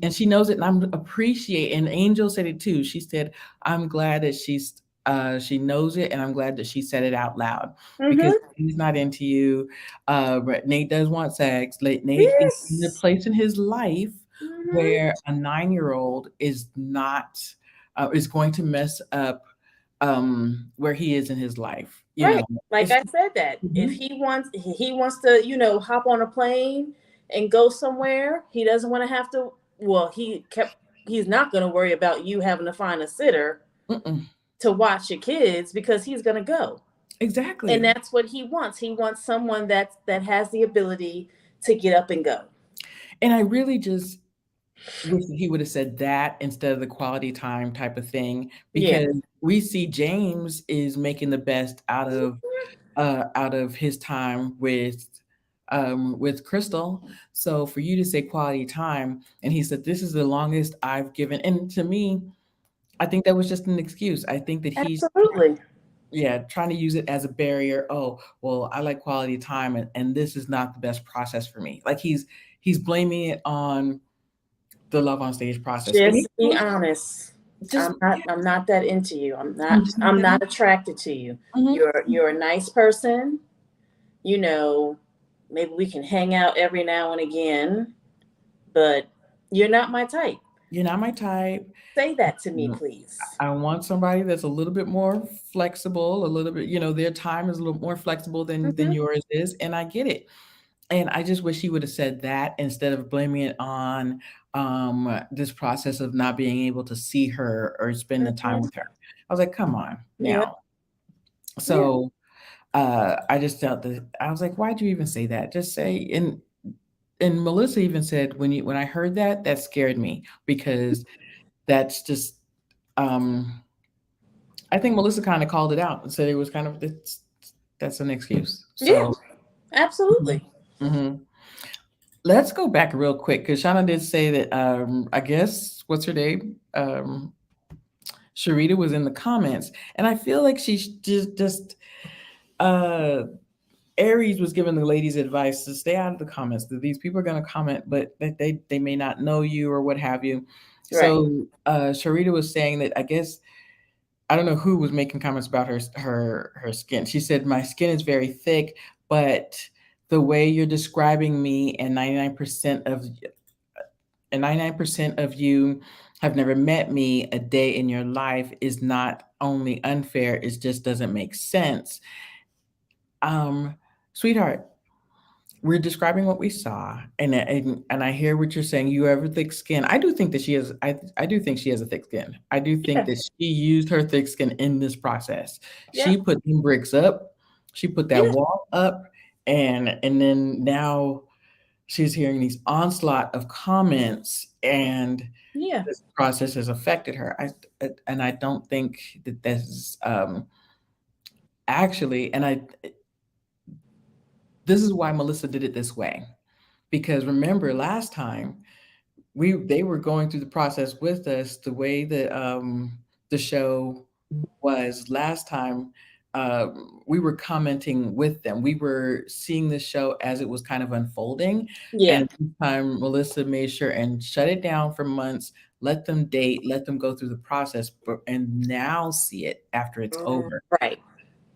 and she knows it, and I'm appreciate. And Angel said it too. She said, "I'm glad that she knows it, and I'm glad that she said it out loud because Mm-hmm. he's not into you." But Nate does want sex. Nate is in a Yes. place in his life Mm-hmm. where a 9-year-old is not is going to mess up where he is in his life. Right. Like It's I said that if mhm, he wants to, hop on a plane and go somewhere, he doesn't want to have to well, he's not going to worry about you having to find a sitter mm-mm, to watch your kids because he's going to go. And exactly. that's what he wants. He wants someone that has the ability to get up and go. And I really just Wish he would have said that instead of the quality time type of thing, Yeah. because we see James is making the best out of his time with Crystal. So for you to say quality time, and he said this is the longest I've given, and to me, I think that was just an excuse. I think that he's Absolutely. yeah trying to use it as a barrier. Oh well, I like quality time, and this is not the best process for me. Like he's blaming it on the love on stage process, and Just be honest. just I'm not that into you. I'm mhm, not attracted to you. mhm. You're a nice person. You know, maybe we can hang out every now and again, but you're not my type. You're not my type. Say that to me, Mm, please. I want somebody that's a little bit more flexible, a little bit, their time is a little more flexible than Hmm. yours is, and I get it. And I just wish he would have said that instead of blaming it on this process of not being able to see her or spend the time with Hmm. her. I was like, come on Yeah. now. Yeah. So I just felt that I was like, why'd you even say that? Just say and Melissa even said when I heard that, that scared me because that's just um I think Melissa kind of called it out and said it was kind of that's an excuse. Yeah. So mhm, Absolutely. mhm. Let's go back real quick because Shauna did say that I guess what's her name? Sharita was in the comments, and I feel like she's just uh Aries was giving the ladies advice to stay out of the comments. That these people are going to comment, but that they may not know you or what have you. Right. So Sharita was saying that I guess I don't know who was making comments about her skin. She said my skin is very thick, but the way you're describing me and 99% of you have never met me a day in your life is not only unfair, it just doesn't make sense. Um, Sweetheart, we're describing what we saw, and I hear what you're saying. You have a thick skin. I do think that she has. I do think she has a thick skin. I do think Yeah. that she used her thick skin in this process. Yeah. She put them bricks up. She put that Yeah. wall up, and then now she's hearing these onslaught of comments, and Yeah. this process has affected her. And I don't think that this actually, this is why Melissa did it this way because remember last time they were going through the process with us the way that the show was last time. We were commenting with them. We were seeing the show as it was kind of unfolding, Yeah. and this time Melissa made sure and shut it down for months, let them date, let them go through the process, and now see it after it's over. Right.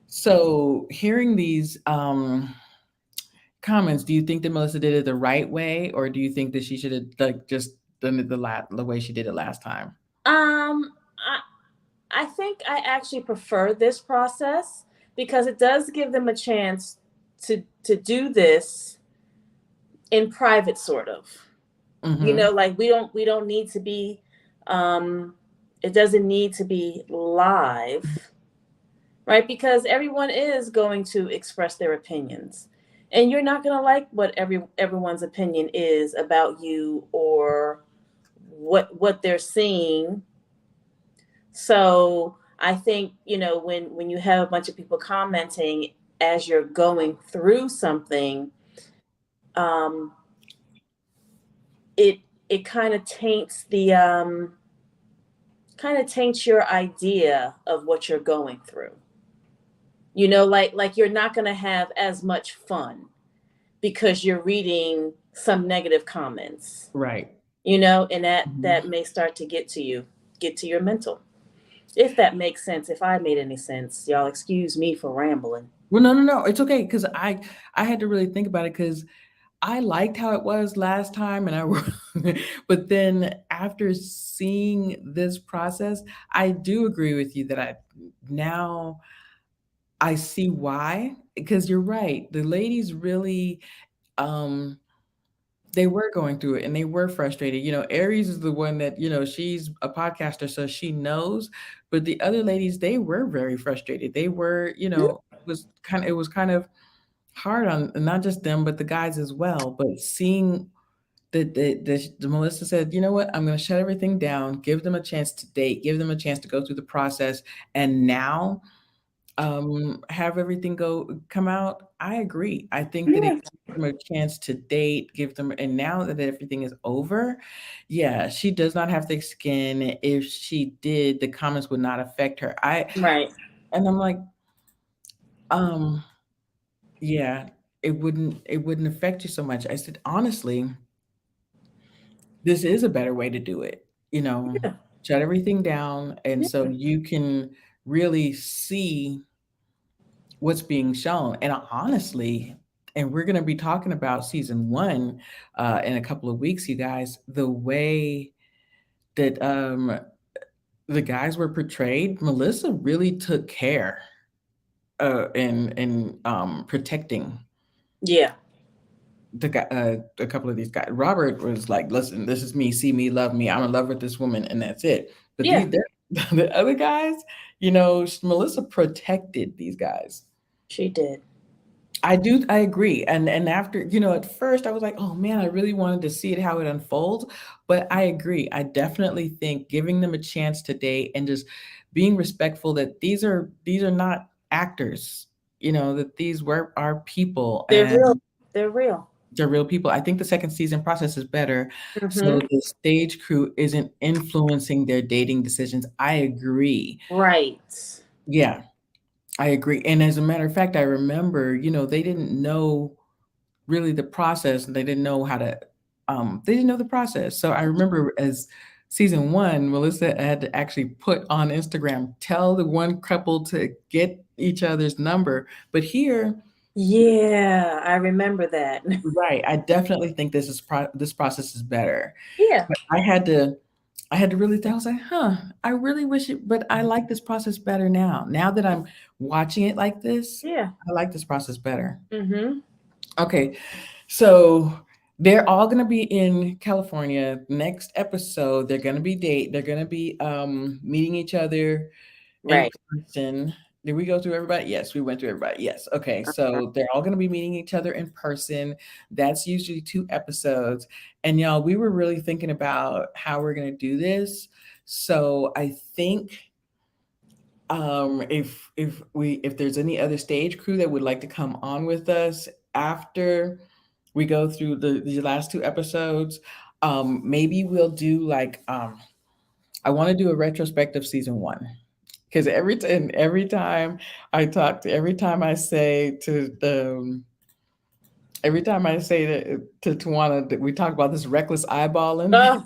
So hearing these comments, do you think that Melissa did it the right way, or do you think that she should have like just done it the way she did it last time? I think I actually prefer this process because it does give them a chance to do this in private, sort of. Mm-hmm. Like we don't need to be. Um, it doesn't need to be live, right? Because everyone is going to express their opinions, and you're not going to like what everyone's opinion is about you or what they're seeing. So I think, when you have a bunch of people commenting as you're going through something, um, it it kind of taints your idea of what you're going through. Like you're not going to have as much fun because you're reading some negative comments. Right. And that Mhm. may start to get to your mental. If that makes sense, if I made any sense, y'all excuse me for rambling. Well, no, no, no. It's okay because I had to really think about it because I liked how it was last time, but then after seeing this process, I do agree with you that now I see why because you're right. The ladies really um they were going through it and they were frustrated. Aries is the one that, she's a podcaster, so she knows. But the other ladies, they were very frustrated. They were, it was kind of hard on not just them, but the guys as well. But seeing The Melissa said, you know what? I'm going to shut everything down, give them a chance to date, give them a chance to go through the process, and now have everything come out. I agree. I think that it Yeah. gives them a chance to date, give them, and now that everything is over, yeah, she does not have thick skin. If she did, the comments would not affect her. Right. And I'm like, um, yeah, it wouldn't affect you so much. I said, honestly, this is a better way to do it. You know, Yeah. shut everything down, and so Yeah. you can really see what's being shown. And honestly, and we're going to be talking about season one in a couple of weeks, you guys. The way that the guys were portrayed, Melissa really took care in protecting Yeah. a couple of these guys. Robert was like, "Listen, this is me. See me, love me. I'm in love with this woman, and that's it." But Yeah. the other guys, Melissa protected these guys. She did. I agree. And after, at first I was like, oh man, I really wanted to see it how it unfolds. But I agree. I definitely think giving them a chance to date and just being respectful that these are not actors, that these were our people They're real. and They're real. they're real people. I think the second season process is better. Mm-hmm. So the stage crew isn't influencing their dating decisions. I agree. Right. Yeah, I agree. And as a matter of fact, I remember, they didn't know really the process, and they didn't know the process. So I remember as season one, Melissa had to actually put on Instagram, tell the one couple to get each other's number. But here, Yeah, I remember that. right, I definitely think this process is better. Yeah. But I had to really think. I was like, huh, I really wish it, but I like this process better now. Now that I'm watching it like this, Yeah. I like this process better. Mm-hmm. Okay, so they're all gonna be in California. Next episode, they're gonna be meeting each other in Right. person. Did we go through everybody? Yes, we went through everybody. Yes. Okay. So they're all gonna be meeting each other in person. That's usually 2 episodes. And y'all, we were really thinking about how we're gonna do this. So I think if there's any other stage crew that would like to come on with us after we go through the last 2 episodes, maybe we'll do like I want to do a retrospective season one, because every time I say to Tujuana that we talk about this reckless eyeballing. Oh,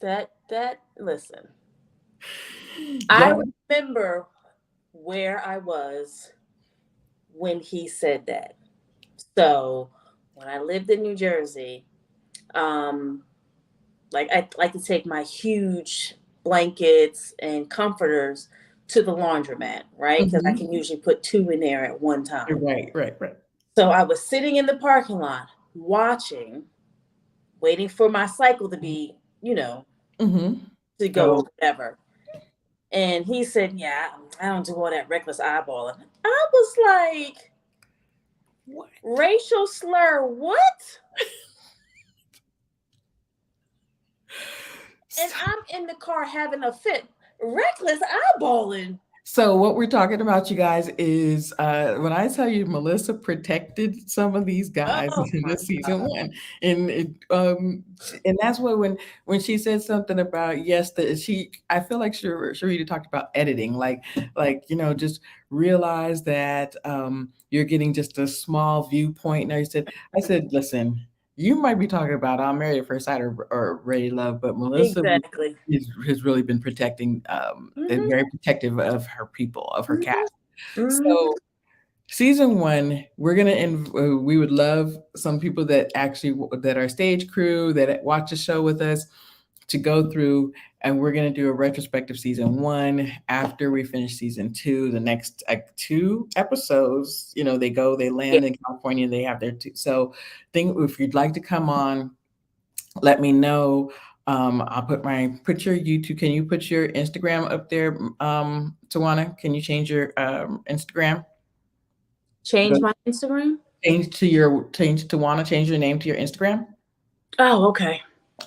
that listen. I Y'all. remember where I was when he said that. So when I lived in New Jersey, um, like I like to take my huge blankets and comforters to the laundromat, right? Because I Mhm. can usually put two in there at one time. Right, right, right. So I was sitting in the parking lot watching, waiting for my cycle to be, Mm-hmm. to go or Go. whatever. And he said, yeah, I don't do all that reckless eyeballing. I was like, What? racial slur, what? And I'm in the car having a fit. Reckless eyeballing. So what we're talking about, you guys, is when I tell you Melissa protected some of these guys Oh in my this season God. one, and that's why when she said something about yes, that I feel like Sharita talked about editing, like just realize that you're getting just a small viewpoint. And I said, listen, you might be talking about I'm Married at First Sight or Ready to Love, but Melissa Exactly. has really been protecting, and Mm-hmm. very protective of her people, of her Mm-hmm. cast. Mm-hmm. So season one, we would love some people that that are stage crew that watch the show with us to go through, and we're gonna do a retrospective season one after we finish season two. The next 2 episodes, they Yeah. land in California, they have their two. So think if you'd like to come on, let me know. I'll put your YouTube. Can you put your Instagram up there, Tawana? Can you change your Instagram? Go Change my Instagram. change Tawana. Change your name to your Instagram. Oh, okay.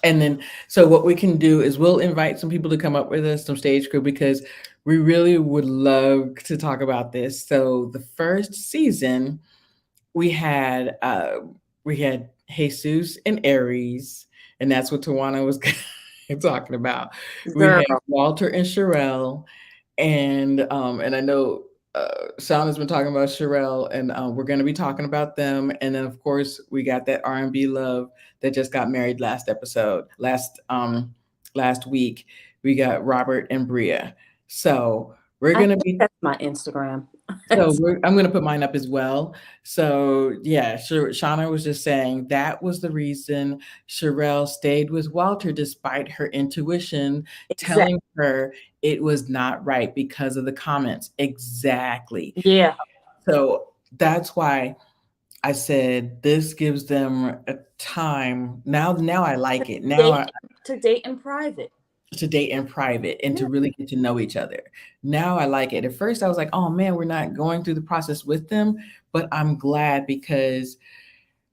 And then, so what we can do is we'll invite some people to come up with us, some stage crew, because we really would love to talk about this. So the first season, we had we had Jesus and Aries, and that's what Tawana was talking about. We Girl. had Walter and Sherelle, and I know Sean has been talking about Sherelle, and we're going to be talking about them. And then, of course, we got that R&B love that just got married last week. We got Robert and Bria. So we're I going to think be that's my Instagram. I'm going to put mine up as well. So yeah, sure. Shauna was just saying that was the reason Sherelle stayed with Walter despite her intuition Exactly. telling her it was not right because of the comments. Exactly. Yeah. So that's why I said this gives them a time. Now I like it. Now Date to date in private. to date in private and Yeah. to really get to know each other. Now I like it. At first I was like, "Oh man, we're not going through the process with them," but I'm glad because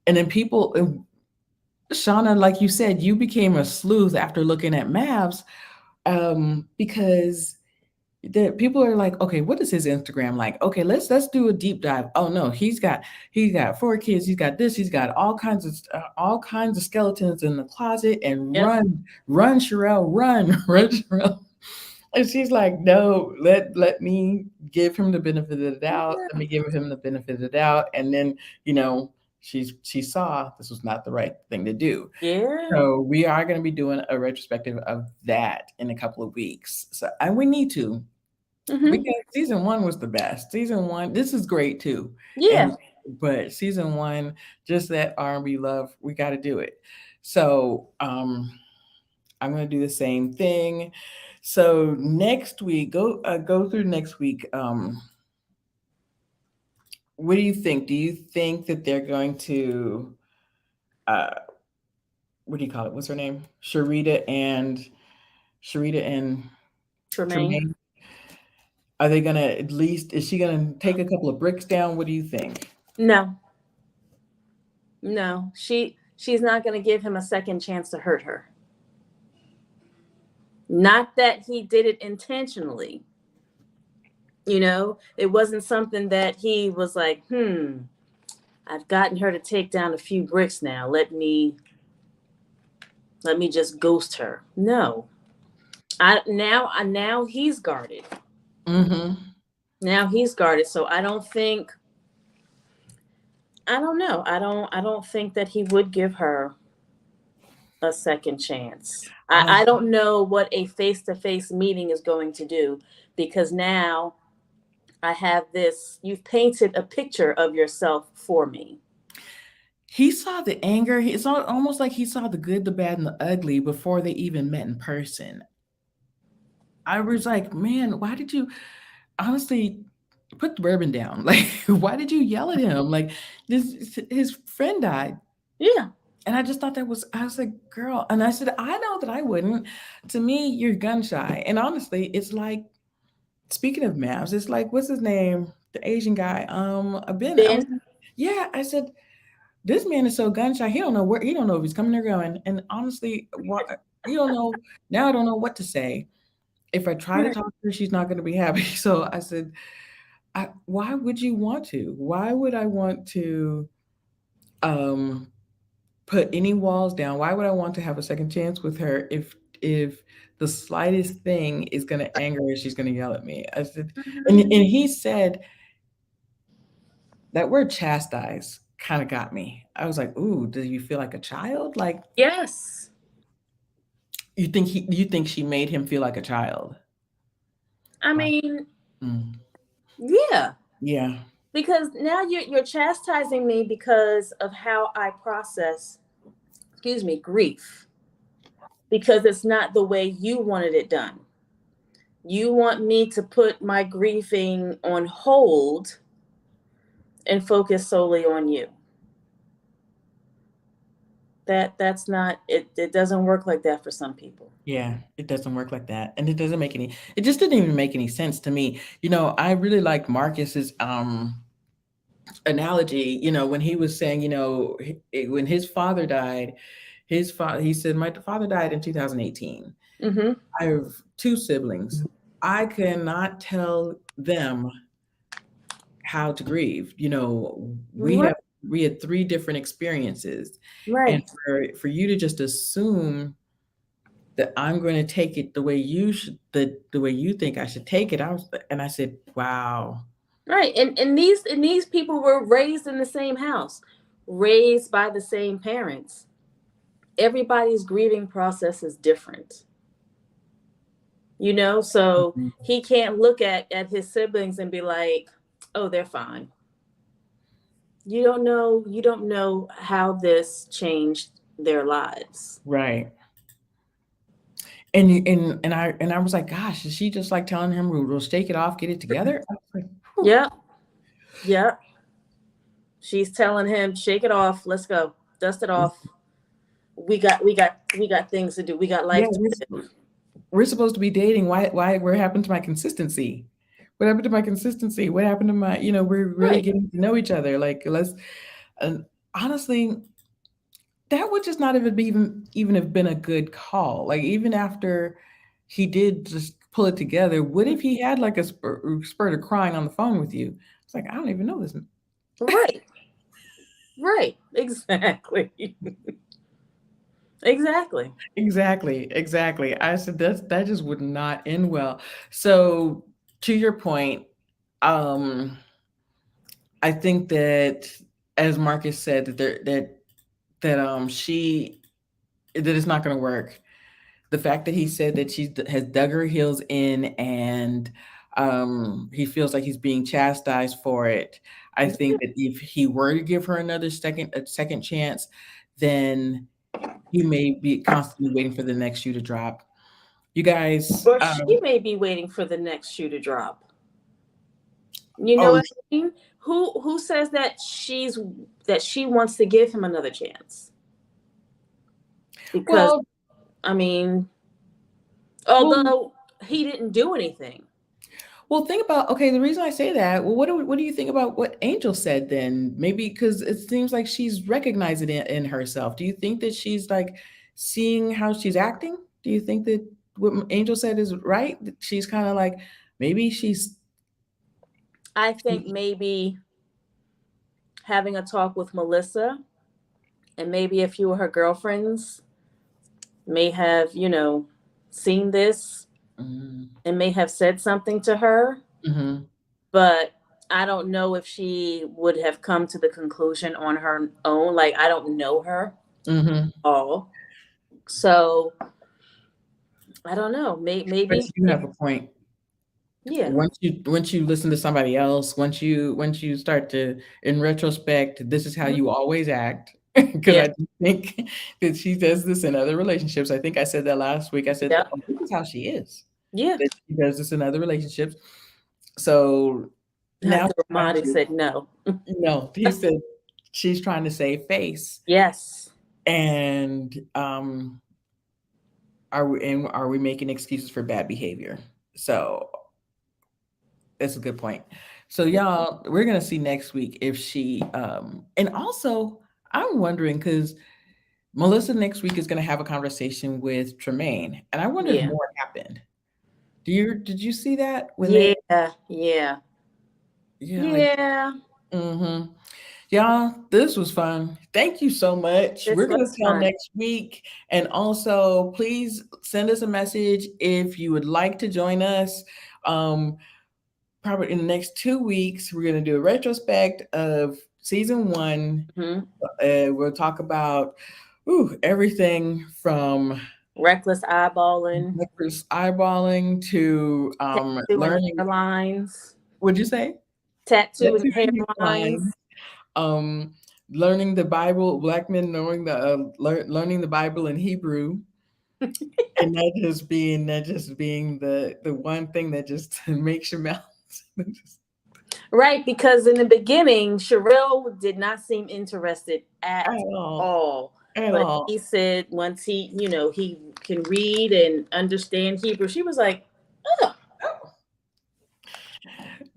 and then people Shauna, like you said, you became a sleuth after looking at maps because the people are like, okay, what is his Instagram like? Okay, let's do a deep dive. Oh no, he's got 4 kids. He's got this. He's got all kinds of skeletons in the closet. And Yep. run, Sherelle, run, run, Sherelle. And she's like, no, let me give him the benefit of the doubt. Let Yeah. me give him the benefit of the doubt. And then you know she saw this was not the right thing to do. Yeah. So we are going to be doing a retrospective of that in a couple of weeks. So and we need to Hmm. because season one was the best. Season one, this is great too. Yeah. And but season one, just that R&B love, we got to do it. So I'm gonna do the same thing. So next week, go through next week. What do you think? Do you think that they're going to uh, what do you call it? What's her name? Sharita and Tremaine. Tremaine. Are they gonna at least? Is she gonna take a couple of bricks down? What do you think? No. No. She's not going to give him a second chance to hurt her. Not that he did it intentionally. It wasn't something that he was like, I've gotten her to take down a few bricks now. Let me just ghost her. No. Now he's guarded. Mm-hmm. Now he's guarded. So I don't know. I don't think that he would give her a second chance. I I don't know what a face-to-face meeting is going to do, because now I have this, you've painted a picture of yourself for me. He saw the anger. It's almost like he saw the good, the bad, and the ugly before they even met in person. I was like, man, why did you honestly put the bourbon down? Like, why did you yell at him? Like, this his friend died. Yeah. And I just thought I was like, girl. And I said, I know that I wouldn't. To me, you're gun shy. And honestly, it's like, speaking of maps, it's like, what's his name? The Asian guy. I was, Ben. yeah, I said, this man is so gun shy. He don't know if he's coming or going. And honestly, what you don't know now, I don't know what to say. If I try to Right. talk to her, she's not going to be happy. So I said, why would you want to? Why would I want to um, put any walls down? Why would I want to have a second chance with her if the slightest thing is going to anger her, she's going to yell at me? I said, and Mhm. he said that word chastise kind of got me. I was like, ooh, do you feel like a child? Like Yes. you think she made him feel like a child? I Wow. mean, Mm. yeah, Yeah. because now you're chastising me because of how I process, excuse me, grief, because it's not the way you wanted it done. You want me to put my grieving on hold and focus solely on you. That's not it. It doesn't work like that for some people. Yeah, it doesn't work like that. And it just didn't even make any sense to me. I really liked Marcus's analogy, when he was saying, when his father died, His father, he said, my father died in 2018. Mm-hmm. I have two siblings. I cannot tell them how to grieve. You know, Right. we had three different experiences, and Right. for you to just assume that I'm going to take it the way you should, the way you think I should take it. And I said, wow, Right. And these people were raised in the same house, raised by the same parents. Everybody's grieving process is different. So mhm, he can't look at his siblings and be like, "Oh, they're fine." You don't know how this changed their lives. right. And I was like, gosh, is she just like telling him we'll shake it off, get it together? I was like, whew. Yep. Yep. She's telling him, "Shake it off. Let's go. Dust it off. We got things to do. We got Yeah, life to live." we're supposed to be dating. What happened to my consistency? What happened to my consistency? What happened to my, we're really Right. getting to know each other. Like, and honestly, that would just not even have been a good call. Like, even after he did just pull it together, what if he had like a spurt of crying on the phone with you? It's like, I don't even know this. Right. Right. Exactly. Exactly. Exactly, exactly. I said that just would not end well. So to your point, um, I think that as Marcus said that she that it's not going to work. The fact that he said that she has dug her heels in and he feels like he's being chastised for it. I think that if he were to give her a second chance, then he may be constantly waiting for the next shoe to drop. You guys, Or she may be waiting for the next shoe to drop. You know oh, what I mean? Who says that she wants to give him another chance? Because well, I mean, well, although he didn't do anything. well, think about, okay, the reason I say that, well, what do you think about what Angel said then? Maybe because it seems like she's recognizing it in herself. Do you think that she's like seeing how she's acting? Do you think that what Angel said is right? That she's kind of like, maybe I think maybe having a talk with Melissa and maybe a few of her girlfriends may have, seen this mm, and may have said something to her, mm-hmm, but I don't know if she would have come to the conclusion on her own. Like, I don't know her mm-hmm. all. So I don't know. But Maybe, you have a point. yeah. Once you listen to somebody else, once you start to, in retrospect, this is how Mhm. you always act. Because Yeah. I do think that she does this in other relationships. I think I said that last week. I said, Yeah. oh, this is how she is. Yeah. That she does this in other relationships. So now Dr. she's trying Ramadi to, said no. no, he said she's trying to save face. Yes. And are we making excuses for bad behavior? So that's a good point. So y'all, we're gonna see next week if she and also I'm wondering because Melissa next week is gonna have a conversation with Tremaine, and I wonder if Yeah. more happened. Did you see that when they, Yeah. Yeah. yeah, like, Yeah. mm-hmm. Y'all, this was fun. Thank you so much. This We're gonna was tell fun. next week. And also please send us a message if you would like to join us. Um, Probably in the next 2 weeks, we're going to do a retrospect of season one. Hmm. We'll talk about everything from Reckless eyeballing, eyeballing to tattoo and learning. hairlines, What'd you say? tattoo and Tattooing hairlines. lines, um, learning the Bible, black men knowing learning the Bible in Hebrew, and not just being the one thing that just makes your mouth just Right, because in the beginning, Sherelle did not seem interested at at all, all. at But all. he said once he can read and understand Hebrew, she was like, oh,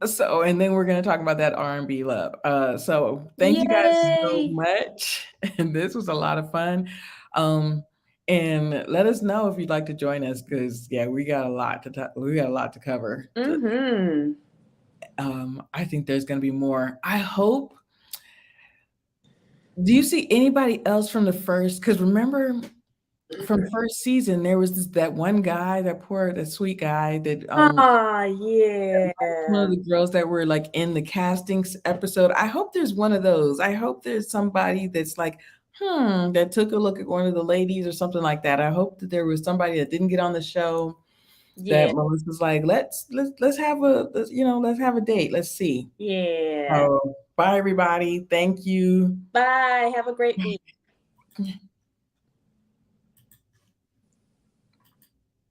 So, and then we're gonna talk about that R&B love. So thank you guys so yay. much. And this was a lot of fun. Um, and let us know if you'd like to join us because yeah, we got a lot to cover. Mm-hmm. I think there's going to be more. I hope. Do you see anybody else from the first? Because remember, from first season, there was that one guy, that sweet guy that Ah, one of yeah. the girls that were like in the castings episode. I hope there's one of those. I hope there's somebody that's like, that took a look at one of the ladies or something like that. I hope that there was somebody that didn't get on the show that Yeah. Melissa's like, let's have let's have a date. Let's see. Yeah. So bye everybody. Thank you. Bye. Have a great week.